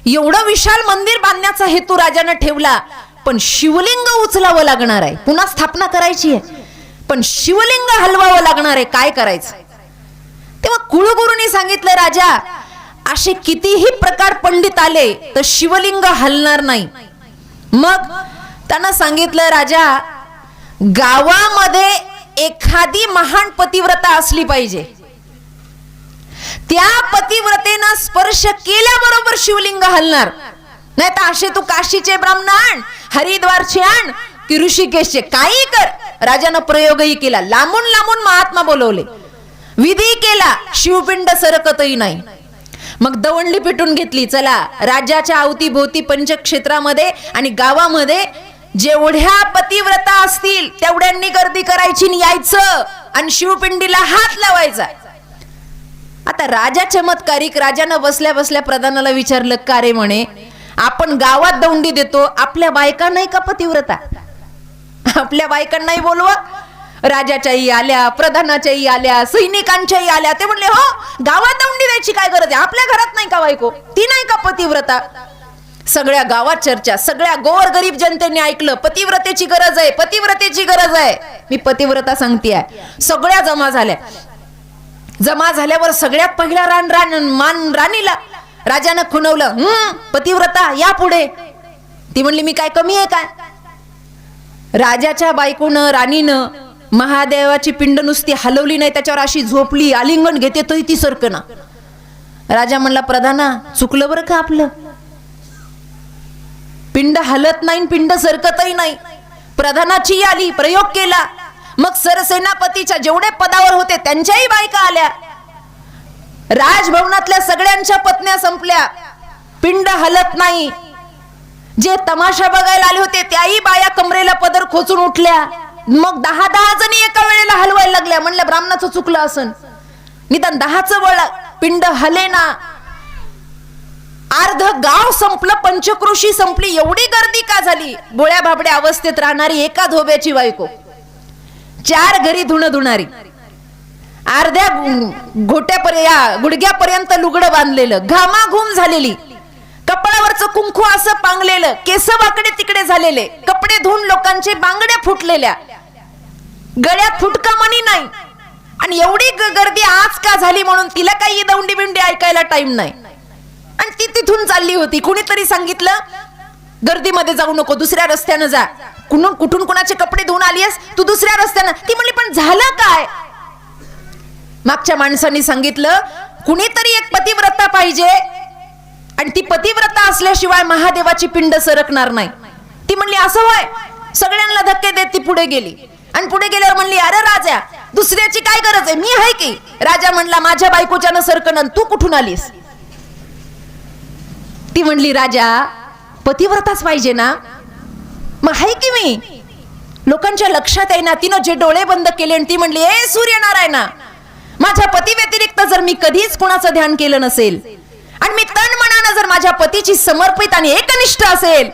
Speaker 1: एवढं विशाल मंदिर बांधण्याचा हेतू राजाने ठेवला, पण शिवलिंग उचलावं लागणार आहे, पुन्हा स्थापना करायची आहे, पण शिवलिंग हलवावं लागणार आहे, काय करायचं? तेव्हा कुळगुरूंनी सांगितलं राजा, असे कितीही प्रकार पंडित आले तर शिवलिंग हलणार नाही. मग त्यांना सांगितलं राजा, गावामध्ये एखादी महान पतिव्रता असली पाहिजे, त्या पतिव्रतेनं स्पर्श केल्याबरोबर शिवलिंग हलणार. नाही तर असे तू काशीचे ब्राह्मण, हरिद्वारचे आण की ऋषिकेशचे, काही कर. राजानं प्रयोगही केला, लांबून लांबून महात्मा बोलवले, विधी केला, शिवपिंड सरकतही नाही. मग दवंडी पिटून घेतली. चला राज्याच्या अवतीभोवती पंचक्षेत्रामध्ये आणि गावामध्ये जेवढ्या पतिव्रता असतील तेवढ्यांनी गर्दी करायची आणि यायचं आणि शिवपिंडीला हात लावायचा. आता राजा चमत्कारिक, राजानं बसल्या बसल्या प्रधानाला विचारलं, का रे म्हणे, आपण गावात दौंडी देतो, आपल्या बायका नाही का पतिव्रता? आपल्या बायकांनाही बोलवा. राजाच्याही आल्या, प्रधानाच्याही आल्या, सैनिकांच्याही आल्या. ते म्हणले हो, गावात दौंडी द्यायची काय गरज आहे? आपल्या घरात नाही का बायको? ती नाही का पतिव्रता? सगळ्या गावात चर्चा, सगळ्या गोरगरीब जनतेने ऐकलं, पतिव्रतेची गरज आहे, पतिव्रतेची गरज आहे. मी पतिव्रता सांगतेय. सगळ्या जमा झाल्या. जमा झाल्यावर सगळ्यात पहिला मान राणीला. राजानं खुणवलं, पतिव्रता या पुढे. ती म्हणली मी काय कमी आहे काय? राजाच्या बायकोनं, राणीनं महादेवाची पिंड नुसती हलवली नाही, त्याच्यावर अशी झोपली, आलिंगन घेते तरी ती सरकना. राजा म्हणला, प्रधाना चुकलं बरं का आपलं, पिंड हलत नाही, पिंड सरकतही नाही. प्रधानाची आली, प्रयोग केला. मग सरसेनापतीच्या जेवढे पदावर होते त्यांच्याही बायका आल्या. राजभवनातल्या सगळ्यांच्या पत्न्या संपल्या, पिंड हलत नाही. जे तमाशा बघायला आले होते त्याही बाया कमरेला पदर खोचून उठल्या. मग 10 जणी एका वेळेला हलवायला लागल्या. म्हणलं ब्राह्मणाचं चुकलं असन, निदान 10चं बळ, पिंड हलेना. अर्ध गाव संपलं, पंचक्रोशी संपली. एवढी गर्दी का झाली? बोळ्या भाबड्या अवस्थेत राहणारी एका धोब्याची बायको, 4 घरी धुणं धुणारी, अर्ध्या गुडघ्यापर्यंत लुगडं बांधलेलं, घामाघूम झालेली, कपाळ कपाळावरचं कुंकू असं पांगलेलं, केस वाकडे तिकडे झालेले, कपडे धुवून लोकांचे बांगड्या फुटलेल्या, गळ्यात फुटका मणी नाही. आणि एवढी गर्दी आज का झाली म्हणून तिला काही दौंडी बिंडी ऐकायला टाइम नाही. आणि ती तिथून चालली होती. कुणीतरी सांगितलं गर्दीमध्ये जाऊ नको, दुसऱ्या रस्त्यानं जा. कुठून कुणाचे कपडे धुवून आलीस तू दुसऱ्या रस्त्यानं? ती म्हणली पण झालं काय? मागच्या माणसांनी सांगितलं कुणीतरी एक पतिव्रता पाहिजे आणि ती पतिव्रता असल्याशिवाय महादेवाची पिंड सरकणार नाही. ती म्हणली असं होय? सगळ्यांना धक्के देत ती पुढे गेली. आणि पुढे गेल्यावर म्हणली अरे राजा, दुसऱ्याची काय गरज आहे, मी आहे की. राजा म्हणला माझ्या बायकोच्यानं सरकन, तू कुठून आलीस? ती म्हणली राजा पतिव्रताच पाहिजे ना, मग आहे की मी. लोकांच्या लक्षात आहे ना. तिनं जे डोळे बंद केले आणि ती म्हणली ए सूर्यनारायणा, माझ्या पती व्यतिरिक्त जर मी कधीच कुणाचं ध्यान केलं नसेल आणि मी तन मनानं जर माझ्या पतीची समर्पित आणि एकनिष्ठ असेल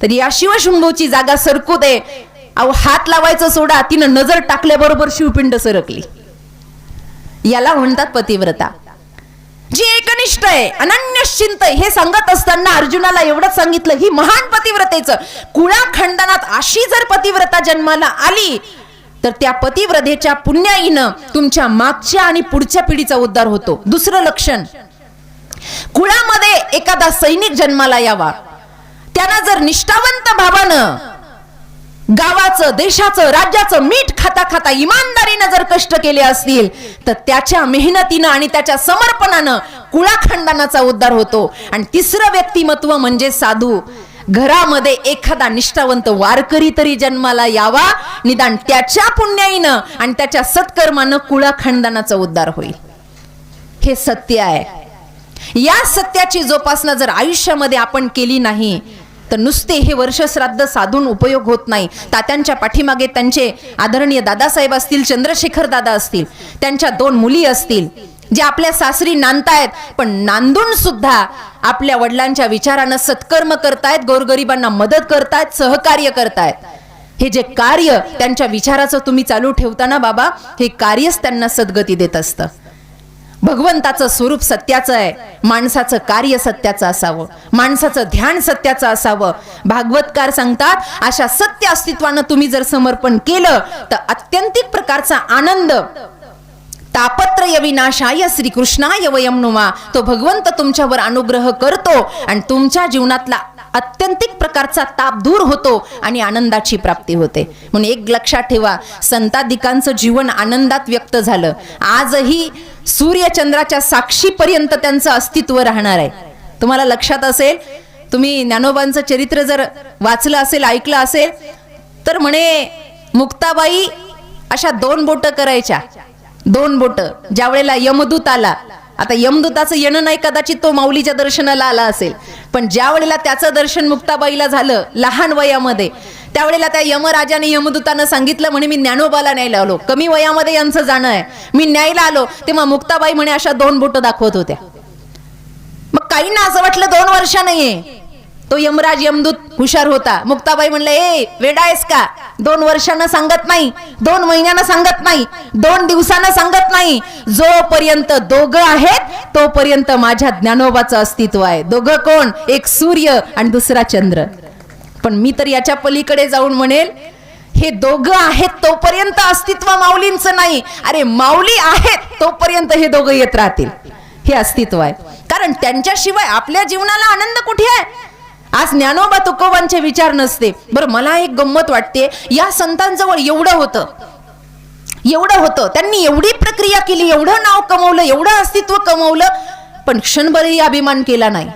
Speaker 1: तर या शिवशंभूची जागा सरकू दे. अहो हात लावायचं सोडा, तिनं नजर टाकल्याबरोबर शिवपिंड सरकली. याला म्हणतात पतिव्रता, जी एकनिष्ठ आहे, अनन्यश्चिंत. हे सांगत असताना अर्जुनाला एवढंच सांगितलं ही महान पतिव्रतेचं कुळाखंडनात अशी जर पतिव्रता जन्माला आली तर त्या पतिव्रतेच्या पुण्याईनं तुमच्या मागच्या आणि पुढच्या पिढीचा उद्धार होतो. दुसरं लक्षण, कुळामध्ये एखादा सैनिक जन्माला यावा, त्यानं जर निष्ठावंत भावानं गावाचं, देशाचं, राज्याचं मीठ खाता खाता इमानदारीनं जर कष्ट केले असतील तर त्याच्या मेहनतीनं आणि त्याच्या समर्पणानं कुळाखंडनाचा उद्धार होतो. आणि तिसरं व्यक्तिमत्व म्हणजे साधू. घरामध्ये एखादा निष्ठावंत वारकरी तरी जन्माला यावा, निदान त्याच्या पुण्याईनं आणि त्याच्या सत्कर्मानं कुळाखंडनाचा उद्धार होईल. हे सत्य आहे. या सत्याची जोपासना जर आयुष्यामध्ये आपण केली नाही तर नुसते हे वर्ष श्राद्ध साधून उपयोग होत नाही. तात्यांच्या पाठीमागे त्यांचे आदरणीय दादासाहेब असतील, चंद्रशेखर दादा असतील, त्यांच्या 2 मुली असतील जे आपल्या सासरी नांदतायत, पण नांदून सुद्धा आपल्या वडिलांच्या विचारानं सत्कर्म करतायत, गोरगरिबांना मदत करतायत, सहकार्य करतायत. हे जे कार्य त्यांच्या विचाराचं तुम्ही चालू ठेवताना बाबा, हे कार्यच त्यांना सद्गती देत असतं. भगवंताचं स्वरूप सत्याचं आहे, माणसाचं कार्य सत्याचं असावं, माणसाचं ध्यान सत्याचं असावं. भागवतकार सांगतात अशा सत्य अस्तित्वानं तुम्ही जर समर्पण केलं तर अत्यंतिक प्रकारचा आनंद, तापत्रय विनाशाय श्रीकृष्णाय वयं नुमा, तो भगवंत तुमच्यावर अनुग्रह करतो आणि तुमच्या जीवनातला अत्यंतिक प्रकारचा ताप दूर होतो आणि आनंदाची प्राप्ती होते. म्हणून एक लक्षात ठेवा, संतादिकांचं जीवन आनंदात व्यक्त झालं. आजही सूर्यचंद्राच्या साक्षीपर्यंत त्यांचं अस्तित्व राहणार आहे. तुम्हाला लक्षात असेल, तुम्ही ज्ञानोबांचं चरित्र जर वाचलं असेल, ऐकलं असेल तर म्हणे मुक्ताबाई अशा 2 बोटं करायच्या. 2 बोटं. ज्या वेळेला यमदूत आला, आता यमदूताचं येणं नाही, कदाचित तो माऊलीच्या दर्शनाला आला असेल, पण ज्या वेळेला त्याचं दर्शन मुक्ताबाईला झालं लहान वयामध्ये, त्यावेळेला त्या यमराजाने यमदूतानं सांगितलं म्हणे मी ज्ञानोबाला न्यायला आलो, कमी वयामध्ये यांचं जाणं आहे, मी न्यायला आलो. तेव्हा मुक्ताबाई म्हणे अशा 2 बोटं दाखवत होत्या. मग काहींना असं वाटलं 2 वर्ष नाहीये, तो यमराज यमदूत हुशार होता. मुक्ताबाई म्हणले ए वेडा आहेस का, 2 वर्षांना सांगत नाही, 2 महिन्यानं सांगत नाही, 2 दिवसानं सांगत नाही, जोपर्यंत दोघं आहेत तोपर्यंत माझ्या ज्ञानोबाचं अस्तित्व आहे. दोघं कोण? एक सूर्य आणि दुसरा चंद्र. पण मी तर याच्या पलीकडे जाऊन म्हणेल, हे दोघं आहेत तोपर्यंत अस्तित्व माऊलींचं नाही, अरे माऊली आहेत तोपर्यंत हे दोघं येत राहतील. हे अस्तित्व आहे. कारण त्यांच्याशिवाय आपल्या जीवनाला आनंद कुठे आहे? आज ज्ञानोबा तुकोबांचे विचार नसते. बरं, मला एक गंमत वाटते, या संतांजवळ एवढं होतं, त्यांनी एवढी प्रक्रिया केली, एवढं नाव कमवलं, एवढं अस्तित्व कमवलं, पण क्षणभरही अभिमान केला नाही.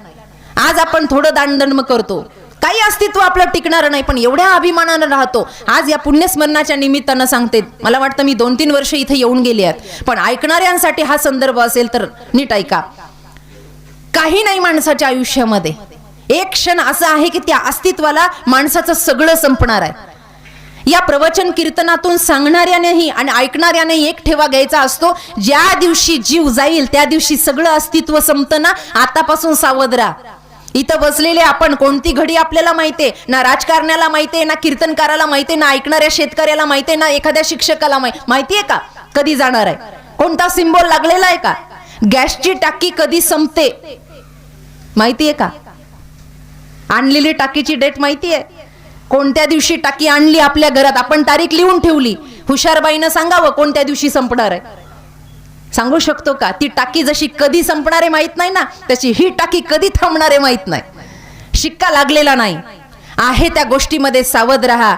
Speaker 1: आज आपण थोडं दानधर्म करतो, काही अस्तित्व आपलं टिकणार नाही, पण एवढ्या अभिमानानं राहतो. आज या पुण्यस्मरणाच्या निमित्तानं सांगते, मला वाटतं मी 2-3 वर्ष इथे येऊन गेले आहेत, पण ऐकणाऱ्यांसाठी हा संदर्भ असेल तर नीट ऐका. काही नाही माणसाच्या आयुष्यामध्ये, एक क्षण असं आहे की त्या अस्तित्वाला माणसाचं सगळं संपणार आहे. या प्रवचन कीर्तनातून सांगणाऱ्यानेही आणि ऐकणाऱ्यानेही एक ठेवा घ्यायचा असतो, ज्या दिवशी जीव जाईल त्या दिवशी सगळं अस्तित्व संपतं ना, आतापासून सावध राहा. इथं बसलेले आपण, कोणती घडी आपल्याला माहितीये ना, राजकारण्याला माहितीये ना, कीर्तनकाराला माहितीये ना, ऐकणाऱ्या शेतकऱ्याला माहितीये ना, एखाद्या शिक्षकाला माहितीये का कधी जाणार आहे, कोणता सिंबॉल लागलेला आहे का, गॅसची टाकी कधी संपते माहितीये का, आणलेली टाकीची डेट माहिती आहे? कोणत्या दिवशी टाकी आणली आपल्या घरात आपण तारीख लिहून ठेवली. हुशारबाईनं सांगावं कोणत्या दिवशी संपणार आहे. सांगू शकतो का? ती टाकी जशी कधी संपणार आहे माहित नाही ना, तशी ही टाकी कधी थांबणार आहे माहित नाही. शिक्का लागलेला नाही आहे. त्या गोष्टीमध्ये सावध राहा.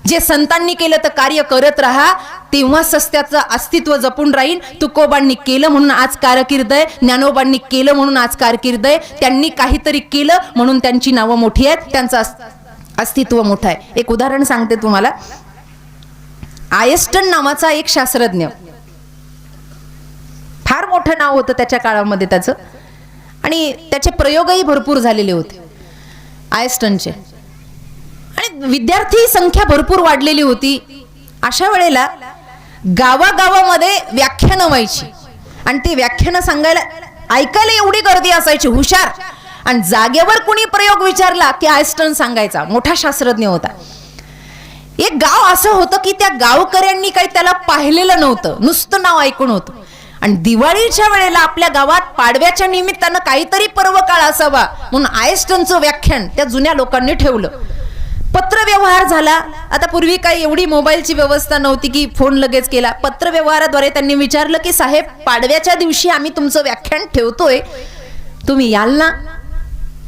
Speaker 1: जे संतांनी केलं तर कार्य करत राहा, तेव्हाच त्याचं अस्तित्व जपून राहील. तुकोबांनी केलं म्हणून आज कारकीर्द आहे, ज्ञानोबांनी केलं म्हणून आज कारकीर्द आहे. त्यांनी काहीतरी केलं म्हणून त्यांची नावं मोठी आहेत, त्यांचं अस्तित्व मोठं आहे. एक उदाहरण सांगते तुम्हाला. आयस्टन नावाचा एक शास्त्रज्ञ, फार मोठं नाव होतं त्याच्या काळामध्ये त्याचं, आणि त्याचे प्रयोगही भरपूर झालेले होते आयस्टनचे, आणि विद्यार्थी संख्या भरपूर वाढलेली होती. अशा वेळेला गावागावामध्ये व्याख्यानं व्हायची, आणि ते व्याख्यानं सांगायला ऐकायला एवढी गर्दी असायची, हुशार. आणि जागेवर कुणी प्रयोग विचारला की आयस्टन सांगायचा. मोठा शास्त्रज्ञ होता. एक गाव असं होतं की त्या गावकऱ्यांनी काही त्याला पाहिलेलं नव्हतं, नुसतं नाव ऐकून होतं. आणि दिवाळीच्या वेळेला आपल्या गावात पाडव्याच्या निमित्तानं काहीतरी पर्व काळ असावा म्हणून आयस्टनचं व्याख्यान त्या जुन्या लोकांनी ठेवलं. पत्रव्यवहार झाला. आता पूर्वी काही एवढी मोबाईलची व्यवस्था नव्हती की फोन लगेच केला. पत्रव्यवहाराद्वारे त्यांनी विचारलं की साहेब, पाडव्याच्या दिवशी आम्ही तुमचं व्याख्यान ठेवतोय, तुम्ही याल ना?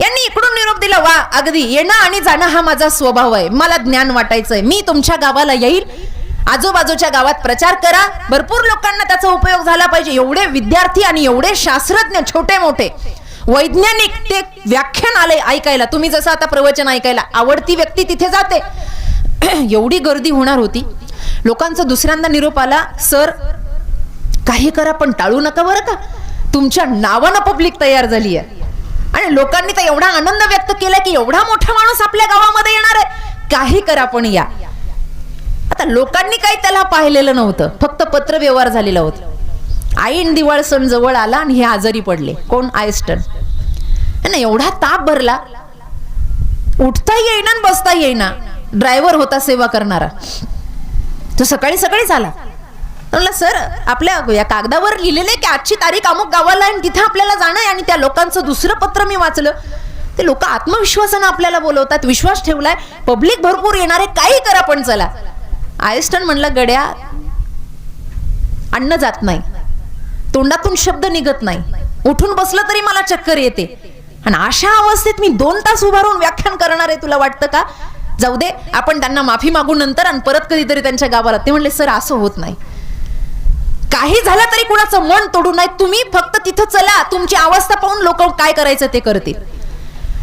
Speaker 1: यांनी इकडून निरोप दिला, वा, अगदी, येणं आणि जाणं हा माझा स्वभाव आहे, मला ज्ञान वाटायचंय, मी तुमच्या गावाला येईल, आजूबाजूच्या गावात प्रचार करा, भरपूर लोकांना त्याचा उपयोग झाला पाहिजे. एवढे विद्यार्थी आणि एवढे शास्त्रज्ञ, छोटे मोठे वैज्ञानिक, ते व्याख्यान आले ऐकायला. तुम्ही जसं आता प्रवचन ऐकायला आवडती व्यक्ती तिथे जाते, एवढी गर्दी होणार होती. लोकांचा दुसऱ्यांदा निरोप आला, सर काही करा पण टाळू नका बरं का, तुमच्या नावानं पब्लिक तयार झाली आहे. आणि लोकांनी तर एवढा आनंद व्यक्त केला की एवढा मोठा माणूस आपल्या गावामध्ये येणार आहे, काही करा पण या. आता लोकांनी काही त्याला पाहिलेलं नव्हतं, फक्त पत्रव्यवहार झालेला होता. ऐन दिवाळ सण जवळ आला आणि हे आजारी पडले. कोण? आयस्टन. ना एवढा ताप भरला, उठता येईना बसता येईना. ड्रायव्हर होता सेवा करणारा, तो सकाळी सकाळीच आला. म्हणलं, सर आपल्या या कागदावर लिहिलेले की आजची तारीख अमुक गावाला आहे, तिथे आपल्याला जाणं आहे. आणि त्या लोकांचं दुसरं पत्र मी वाचलं, ते लोक आत्मविश्वासानं आपल्याला बोलवतात, विश्वास ठेवलाय, पब्लिक भरपूर येणार आहे, काही करा पण चला. आयस्टन म्हणलं, गड्या, अन्न जात नाही, तोंडातून शब्द निघत नाही, उठून बसलं तरी मला चक्कर येते, आणि अशा अवस्थेत मी 2 तास उभा राहून व्याख्यान करणार आहे, तुला वाटतं का? जाऊ दे, आपण त्यांना माफी मागू नंतर आणि परत कधीतरी त्यांच्या गावाला. ते म्हणले, सर असं होत नाही, काही झालं तरी कुणाचं मन तोडू नये, तुम्ही फक्त तिथं चला, तुमची अवस्था पाहून लोक काय करायचं ते करतील.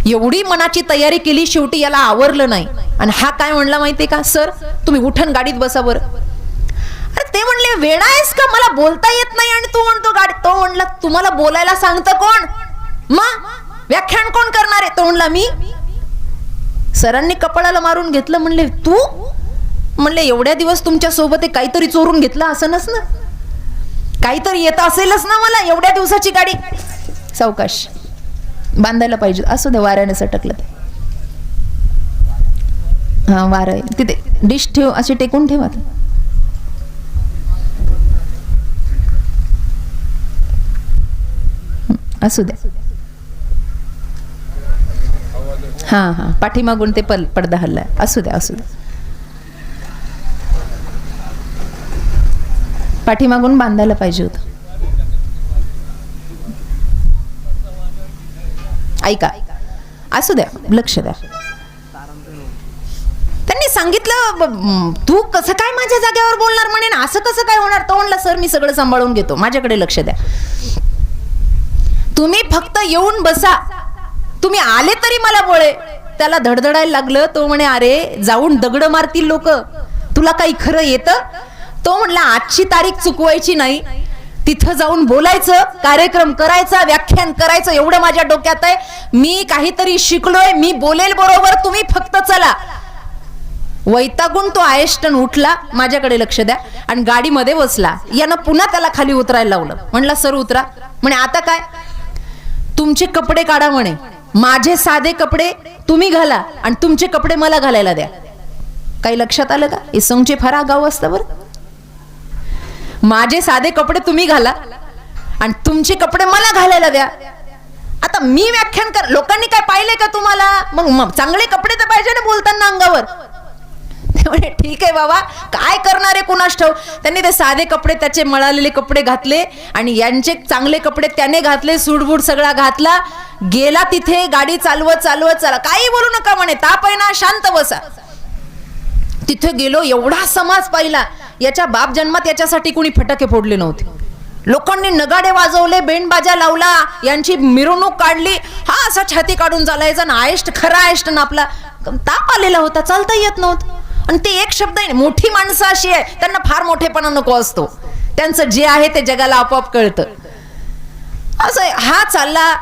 Speaker 1: एवढी मनाची तयारी केली, शेवटी याला आवरलं नाही. आणि हा काय म्हणला माहितीये का? सर तुम्ही उठन गाडीत बसा बरं. अरे ते म्हणले, वेडा आहेस का, मला बोलता येत नाही आणि तू म्हणतो गाडी. तो म्हणला, तुम्हाला बोलायला सांगतं कोण? मग व्याख्यान कोण करणार आहे? तो म्हणला, मी. सरांनी कपाळाला मारून घेतलं. म्हणले, तू? म्हणले, एवढ्या दिवस तुमच्या सोबत काहीतरी चोरून घेतलं असनच ना, काहीतरी येत असेलच ना मला, एवढ्या दिवसाची गाडी. सावकाश बांधायला पाहिजे. असू दे, वाऱ्याने सटकलं ते. हा, वारं आहे तिथे. डिश ठेव, अशी टेकून ठेवा. असू द्या. हा हा, पाठीमागून ते पडदा हल्लाय. असू द्या, असू द्या. पाठीमागून बांधायला पाहिजे होतं. ऐका, असू द्या, लक्ष द्या. त्यांनी सांगितलं, तू कसं काय माझ्या जागेवर बोलणार म्हणे, ना असं कसं काय होणार? तो म्हणला, सर मी सगळं सांभाळून घेतो, माझ्याकडे लक्ष द्या, तुम्ही फक्त येऊन बसा, तुम्ही आले तरी मला बोळे. त्याला धडधडायला लागलं. तो म्हणे, अरे जाऊन दगड मारतील लोक, तुला काही खरं येतं? तो म्हणला, आजची तारीख चुकवायची नाही, तिथं जाऊन बोलायचं, कार्यक्रम करायचा, व्याख्यान करायचं, एवढं माझ्या डोक्यात आहे. मी काहीतरी शिकलोय, मी बोलेल बरोबर, तुम्ही फक्त चला. वैतागून तो आयस्टन उठला, माझ्याकडे लक्ष द्या, आणि गाडीमध्ये बसला. यानं पुन्हा त्याला खाली उतरायला लावलं. म्हणला, सर उतरा. म्हणे, आता काय? तुमचे कपडे काढा म्हणे, माझे साधे कपडे तुम्ही घाला आणि तुमचे कपडे मला घालायला द्या. काही लक्षात आलं का? इसंगचे फार आगाऊ असतं बरं. माझे साधे कपडे तुम्ही घाला आणि तुमचे कपडे मला घालायला द्या. आता मी व्याख्यान कर, लोकांनी काय पाहिलंय का तुम्हाला? मग चांगले कपडे तर पाहिजे ना बोलताना अंगावर. त्यामुळे ठीक आहे बाबा, काय करणार आहे कुणास ठाऊक. त्यांनी ते साधे कपडे, त्याचे मळालेले कपडे घातले आणि यांचे चांगले कपडे त्याने घातले, सूटबूट सगळा घातला, गेला तिथे गाडी चालवत चालवत. चला काही बोलू नका म्हणे, ताप आहे ना, शांत बसा. तिथे गेलो, एवढा समाज पाहिला. याच्या बाप जन्मात याच्यासाठी कुणी फटाके फोडले नव्हते. लोकांनी नगाडे वाजवले, बेंडबाजा लावला, यांची मिरवणूक काढली. हा असा छाती काढून चालायचा ना, आयष्ट खरा आयष्ट ना आपला. ताप आलेला होता, चालता येत नव्हतं. आणि ते एक शब्द आहे, मोठी माणसं अशी आहे, त्यांना फार मोठेपणा नको असतो, त्यांचं जे आहे ते जगाला आपोआप कळतं. असं हा चालला.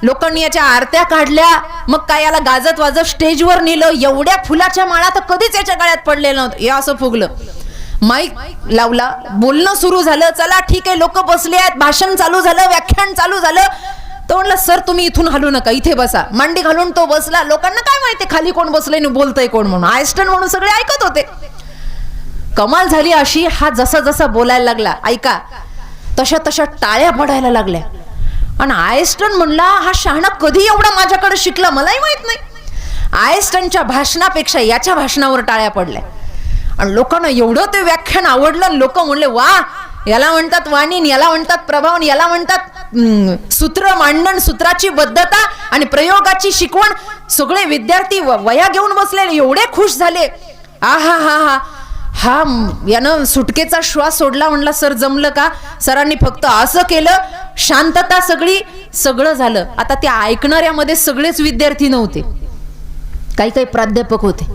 Speaker 1: लोकांनी याच्या आरत्या काढल्या. मग काय याला गाजत वाजत स्टेजवर नेलं. एवढ्या फुलाच्या माळा तर कधीच याच्या गळ्यात पडलेलं नव्हतं. हे असं फुगलं. माईक लावला, बोलणं सुरू झालं. चला ठीक आहे, लोक बसले आहेत, भाषण चालू झालं, व्याख्यान चालू झालं. तो म्हणला सर तुम्ही इथून हलू नका, इथे बसा. मांडी घालून तो बसला. लोकांना काय माहिती खाली कोण बसलंय आणि बोलतंय कोण म्हणून. आयस्टन म्हणून सगळे ऐकत होते. कमाल झाली अशी, हा जसा जसा बोलायला लागला, ऐका, तशा तशा टाळ्या पडायला लागल्या. आणि आयस्टन म्हणला हा शहाणा कधी एवढा माझ्याकडे शिकला मलाही माहित नाही. आयस्टनच्या भाषणापेक्षा याच्या भाषणावर टाळ्या पडल्या. आणि लोकांना एवढं ते व्याख्यान आवडलं. लोक म्हणले वा, याला म्हणतात वाणी, याला म्हणतात प्रभाव, याला म्हणतात सूत्र मांडण, सूत्राची बद्धता आणि प्रयोगाची शिकवण. सगळे विद्यार्थी वया घेऊन बसलेले, एवढे खुश झाले. आहा हा हा हा, यानं सुटकेचा श्वास सोडला. म्हणला सर जमलं का? सरांनी फक्त असं केलं, शांतता सगळी, सगळं झालं. आता त्या ऐकणाऱ्यामध्ये सगळेच विद्यार्थी नव्हते, काही काही प्राध्यापक होते.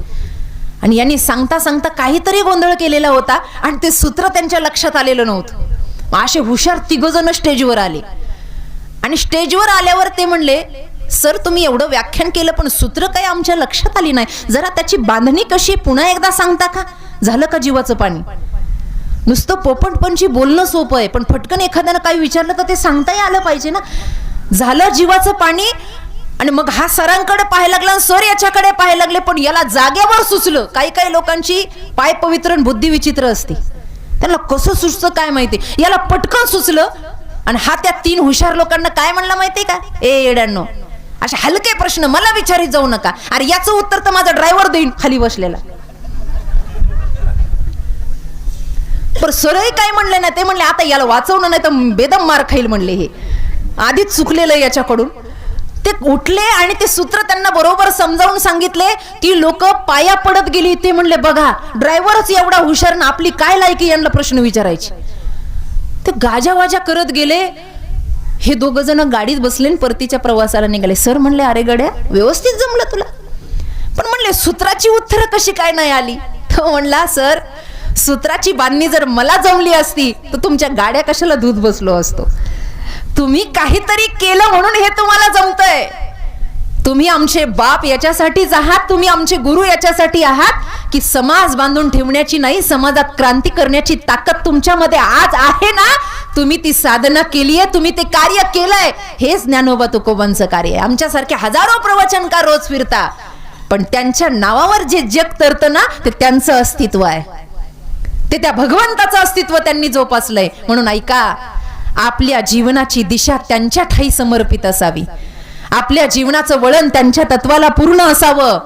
Speaker 1: आणि यांनी सांगता सांगता काहीतरी गोंधळ केलेला होता आणि ते सूत्र त्यांच्या लक्षात आलेलं नव्हतं. असे हुशार तिघजण स्टेजवर आले. आणि स्टेजवर आल्यावर ते म्हणले सर तुम्ही एवढं व्याख्यान केलं पण सूत्र काही आमच्या लक्षात आली नाही, जरा त्याची बांधणी कशी पुन्हा एकदा सांगता का? झालं का जीवाचं पाणी? नुसतं पोपटपणची बोलणं सोपं आहे, पण फटकन एखाद्यानं काही विचारलं तर ते सांगताही आलं पाहिजे ना. झालं जीवाचं पाणी. आणि मग हा सरांकडे पाहायला लागला, सर याच्याकडे पाहायला लागले. पण याला जागेवर सुचलं. काही काही लोकांची पाय पवित्र बुद्धी विचित्र असते, त्यांना कसं सुचतं काय माहिती. याला पटकन सुचलं. आणि हा त्या तीन हुशार लोकांना काय म्हणला माहितीये का? ए येड्यांनो, असे हलके प्रश्न मला विचारित जाऊ नका. अरे याचं उत्तर तर माझा ड्रायव्हर देईन खाली बसलेला. पण सरही काय म्हणले ना, ते म्हणले आता याला वाचवणं नाही तर बेदम मार खाईल म्हणले. हे आधीच चुकलेलं याच्याकडून. ते उठले आणि ते सूत्र त्यांना बरोबर समजावून सांगितले. ती लोक पाया पडत गेली. ते म्हणले बघा ड्रायव्हरच एवढा हुशार ना, आपली काय लायकी यांना प्रश्न विचारायची. ते गाजावाजा करत गेले. हे दोघ जण गाडीत बसले आणि परतीच्या प्रवासाला निघाले. सर म्हणले अरे गड्या व्यवस्थित जमलं तुला, पण म्हणले सूत्राची उत्तरं कशी काय नाही आली? तो म्हणला सर सूत्राची बांधणी जर मला जमली असती तर तुमच्या गाड्या कशाला धूत बसलो असतो. तुम्ही काहीतरी केलं म्हणून हे तुम्हाला जमतंय. तुम्ही आमचे बाप याच्यासाठीच आहात, तुम्ही आमचे गुरु याच्यासाठी आहात की समाज बांधून ठेवण्याची नाही, समाजात क्रांती करण्याची ताकद तुमच्यामध्ये आज आहे ना. तुम्ही ती साधना केली आहे, तुम्ही ते कार्य केलंय. हेच ज्ञानोबा तुकोबांचं कार्य आहे. आमच्यासारखे हजारो प्रवचनकार रोज फिरता, पण त्यांच्या नावावर जे जग तरतं ना ते त्यांचं अस्तित्व आहे, ते त्या भगवंताचं अस्तित्व त्यांनी जोपासलंय. म्हणून ऐका, आपल्या जीवनाची दिशा त्यांच्या ठाई समर्पित असावी, आपल्या जीवनाचं वळण त्यांच्या तत्वाला पूर्ण असावं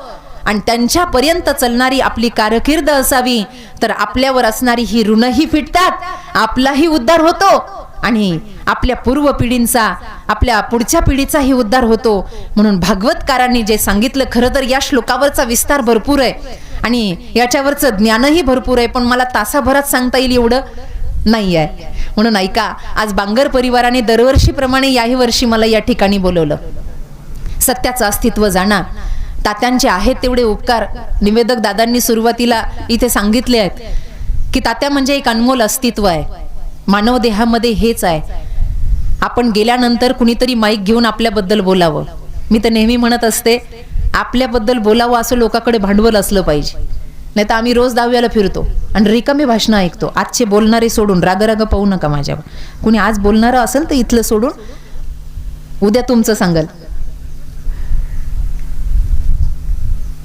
Speaker 1: आणि त्यांच्यापर्यंत चालणारी आपली कारकीर्द असावी. तर आपल्यावर असणारी ही ऋणही फिटतात, आपलाही उद्धार होतो आणि आपल्या पूर्व पिढींचा, आपल्या पुढच्या पिढीचाही उद्धार होतो. म्हणून भागवतकारांनी जे सांगितलं, खरं तर या श्लोकावरचा विस्तार भरपूर आहे आणि याच्यावरचं ज्ञानही भरपूर आहे, पण मला तासाभरात सांगता येईल एवढं नाही आहे. म्हणून ऐका, आज बांगर परिवाराने दरवर्षीप्रमाणे याही वर्षी मला या ठिकाणी बोलवलं. सत्याचं अस्तित्व जाणा. तात्यांचे आहेत तेवढे उपकार निवेदक दादांनी सुरुवातीला इथे सांगितले आहेत की तात्या म्हणजे एक अनमोल अस्तित्व आहे. मानव देहामध्ये हेच आहे. आपण गेल्यानंतर कुणीतरी माईक घेऊन आपल्याबद्दल बोलावं. मी तर नेहमी म्हणत असते, आपल्याबद्दल बोलावं असं लोकांकडे भांडवल असलं पाहिजे. नाही तर आम्ही रोज दहाव्याला फिरतो आणि रिकामी भाषणं ऐकतो. आजचे बोलणारे सोडून, राग पाहू नका माझ्यावर. कुणी आज बोलणारं असेल तर इथलं सोडून उद्या तुमचं सांगाल.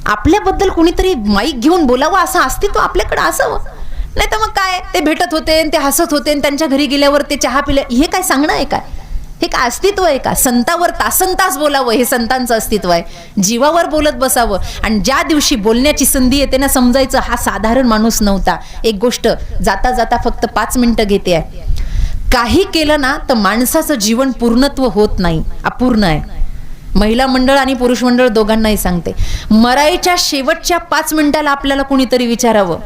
Speaker 1: आपल्याबद्दल कुणीतरी माईक घेऊन बोलावं असं अस्तित्व आपल्याकडे असावं. नाही तर मग काय, ते भेटत होते, ते हसत होते, त्यांच्या घरी गेल्यावर ते चहा पिले, हे काय सांगणं आहे काय? हे का अस्तित्व आहे का? संतावर तासनतास बोलावं हे संतांचं अस्तित्व आहे. जीवावर बोलत बसावं. आणि ज्या दिवशी बोलण्याची संधी येते ना, समजायचं हा साधारण माणूस नव्हता. एक गोष्ट जाता जाता फक्त 5 मिनिटं घेते आहे. काही केलं ना तर माणसाचं जीवन पूर्णत्व होत नाही, अपूर्ण आहे. महिला मंडळ आणि पुरुष मंडळ दोघांनाही सांगते, मरायच्या शेवटच्या 5 मिनिटाला आपल्याला कुणीतरी विचारावं,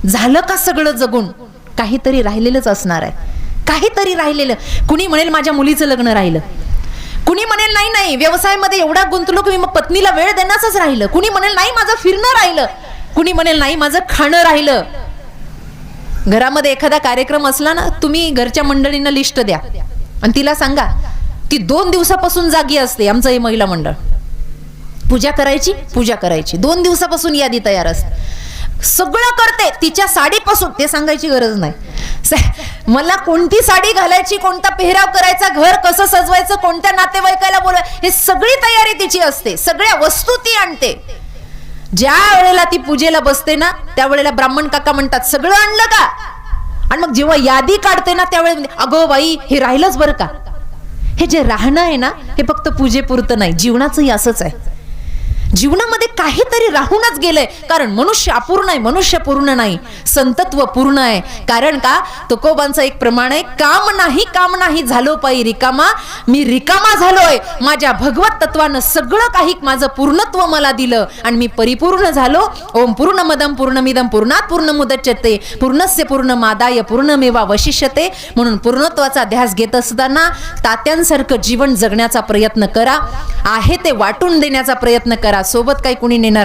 Speaker 1: झालं का सगळं जगून? काहीतरी राहिलेलंच असणार आहे, काहीतरी राहिलेलं. कुणी म्हणेल माझ्या मुलीचं लग्न राहिलं, कुणी म्हणेल नाही नाही व्यवसायामध्ये एवढा गुंतलो की मग पत्नीला वेळ देण्याचंच राहिलं, कुणी म्हणेल नाही माझं फिरणं राहिलं, कुणी म्हणेल नाही माझं खाणं राहिलं. घरामध्ये एखादा कार्यक्रम असला ना, तुम्ही घरच्या मंडळींना लिस्ट द्या आणि तिला सांगा ती 2 दिवसापासून जागी असते. आमचं हे महिला मंडळ पूजा करायची 2 दिवसापासून यादी तयार असते, सगळं करते. तिच्या साडीपासून, ते सांगायची गरज नाही, मला कोणती साडी घालायची, कोणता पेहराव करायचा, घर कसं सजवायचं, कोणत्या नातेवाईकाला बोलायचं, हे सगळी तयारी तिची असते. सगळ्या वस्तू ती आणते. ज्या वेळेला ती पूजेला बसते ना, त्यावेळेला ब्राह्मण काका म्हणतात सगळं आणलं का? आणि मग जेव्हा यादी काढते ना, त्यावेळेला अगो बाई हे राहिलंच बरं का. हे जे राहणं आहे ना, हे फक्त पूजेपुरतं नाही, जीवनाचंही असंच आहे. जीवनामध्ये काहीतरी राहूनच गेलंय. कारण मनुष्य अपूर्ण आहे, मनुष्य पूर्ण नाही, संतत्व पूर्ण आहे. कारण का, तुकोबांचं एक प्रमाण आहे, काम नाही झालो पायी रिकामा, मी रिकामा झालोय. माझ्या भगवत तत्वानं सगळं काही माझं पूर्णत्व मला दिलं आणि मी परिपूर्ण झालो. ओम पूर्णमदं पूर्णमिदं पूर्णात् पूर्णमुदच्यते पूर्णस्य पूर्णमादाय पूर्णमेवावशिष्यते. म्हणून पूर्णत्वाचा ध्यास घेत असताना तात्यांसारखं जीवन जगण्याचा प्रयत्न करा. आहे ते वाटून देण्याचा प्रयत्न करा. सोबत काही कुणी नेणार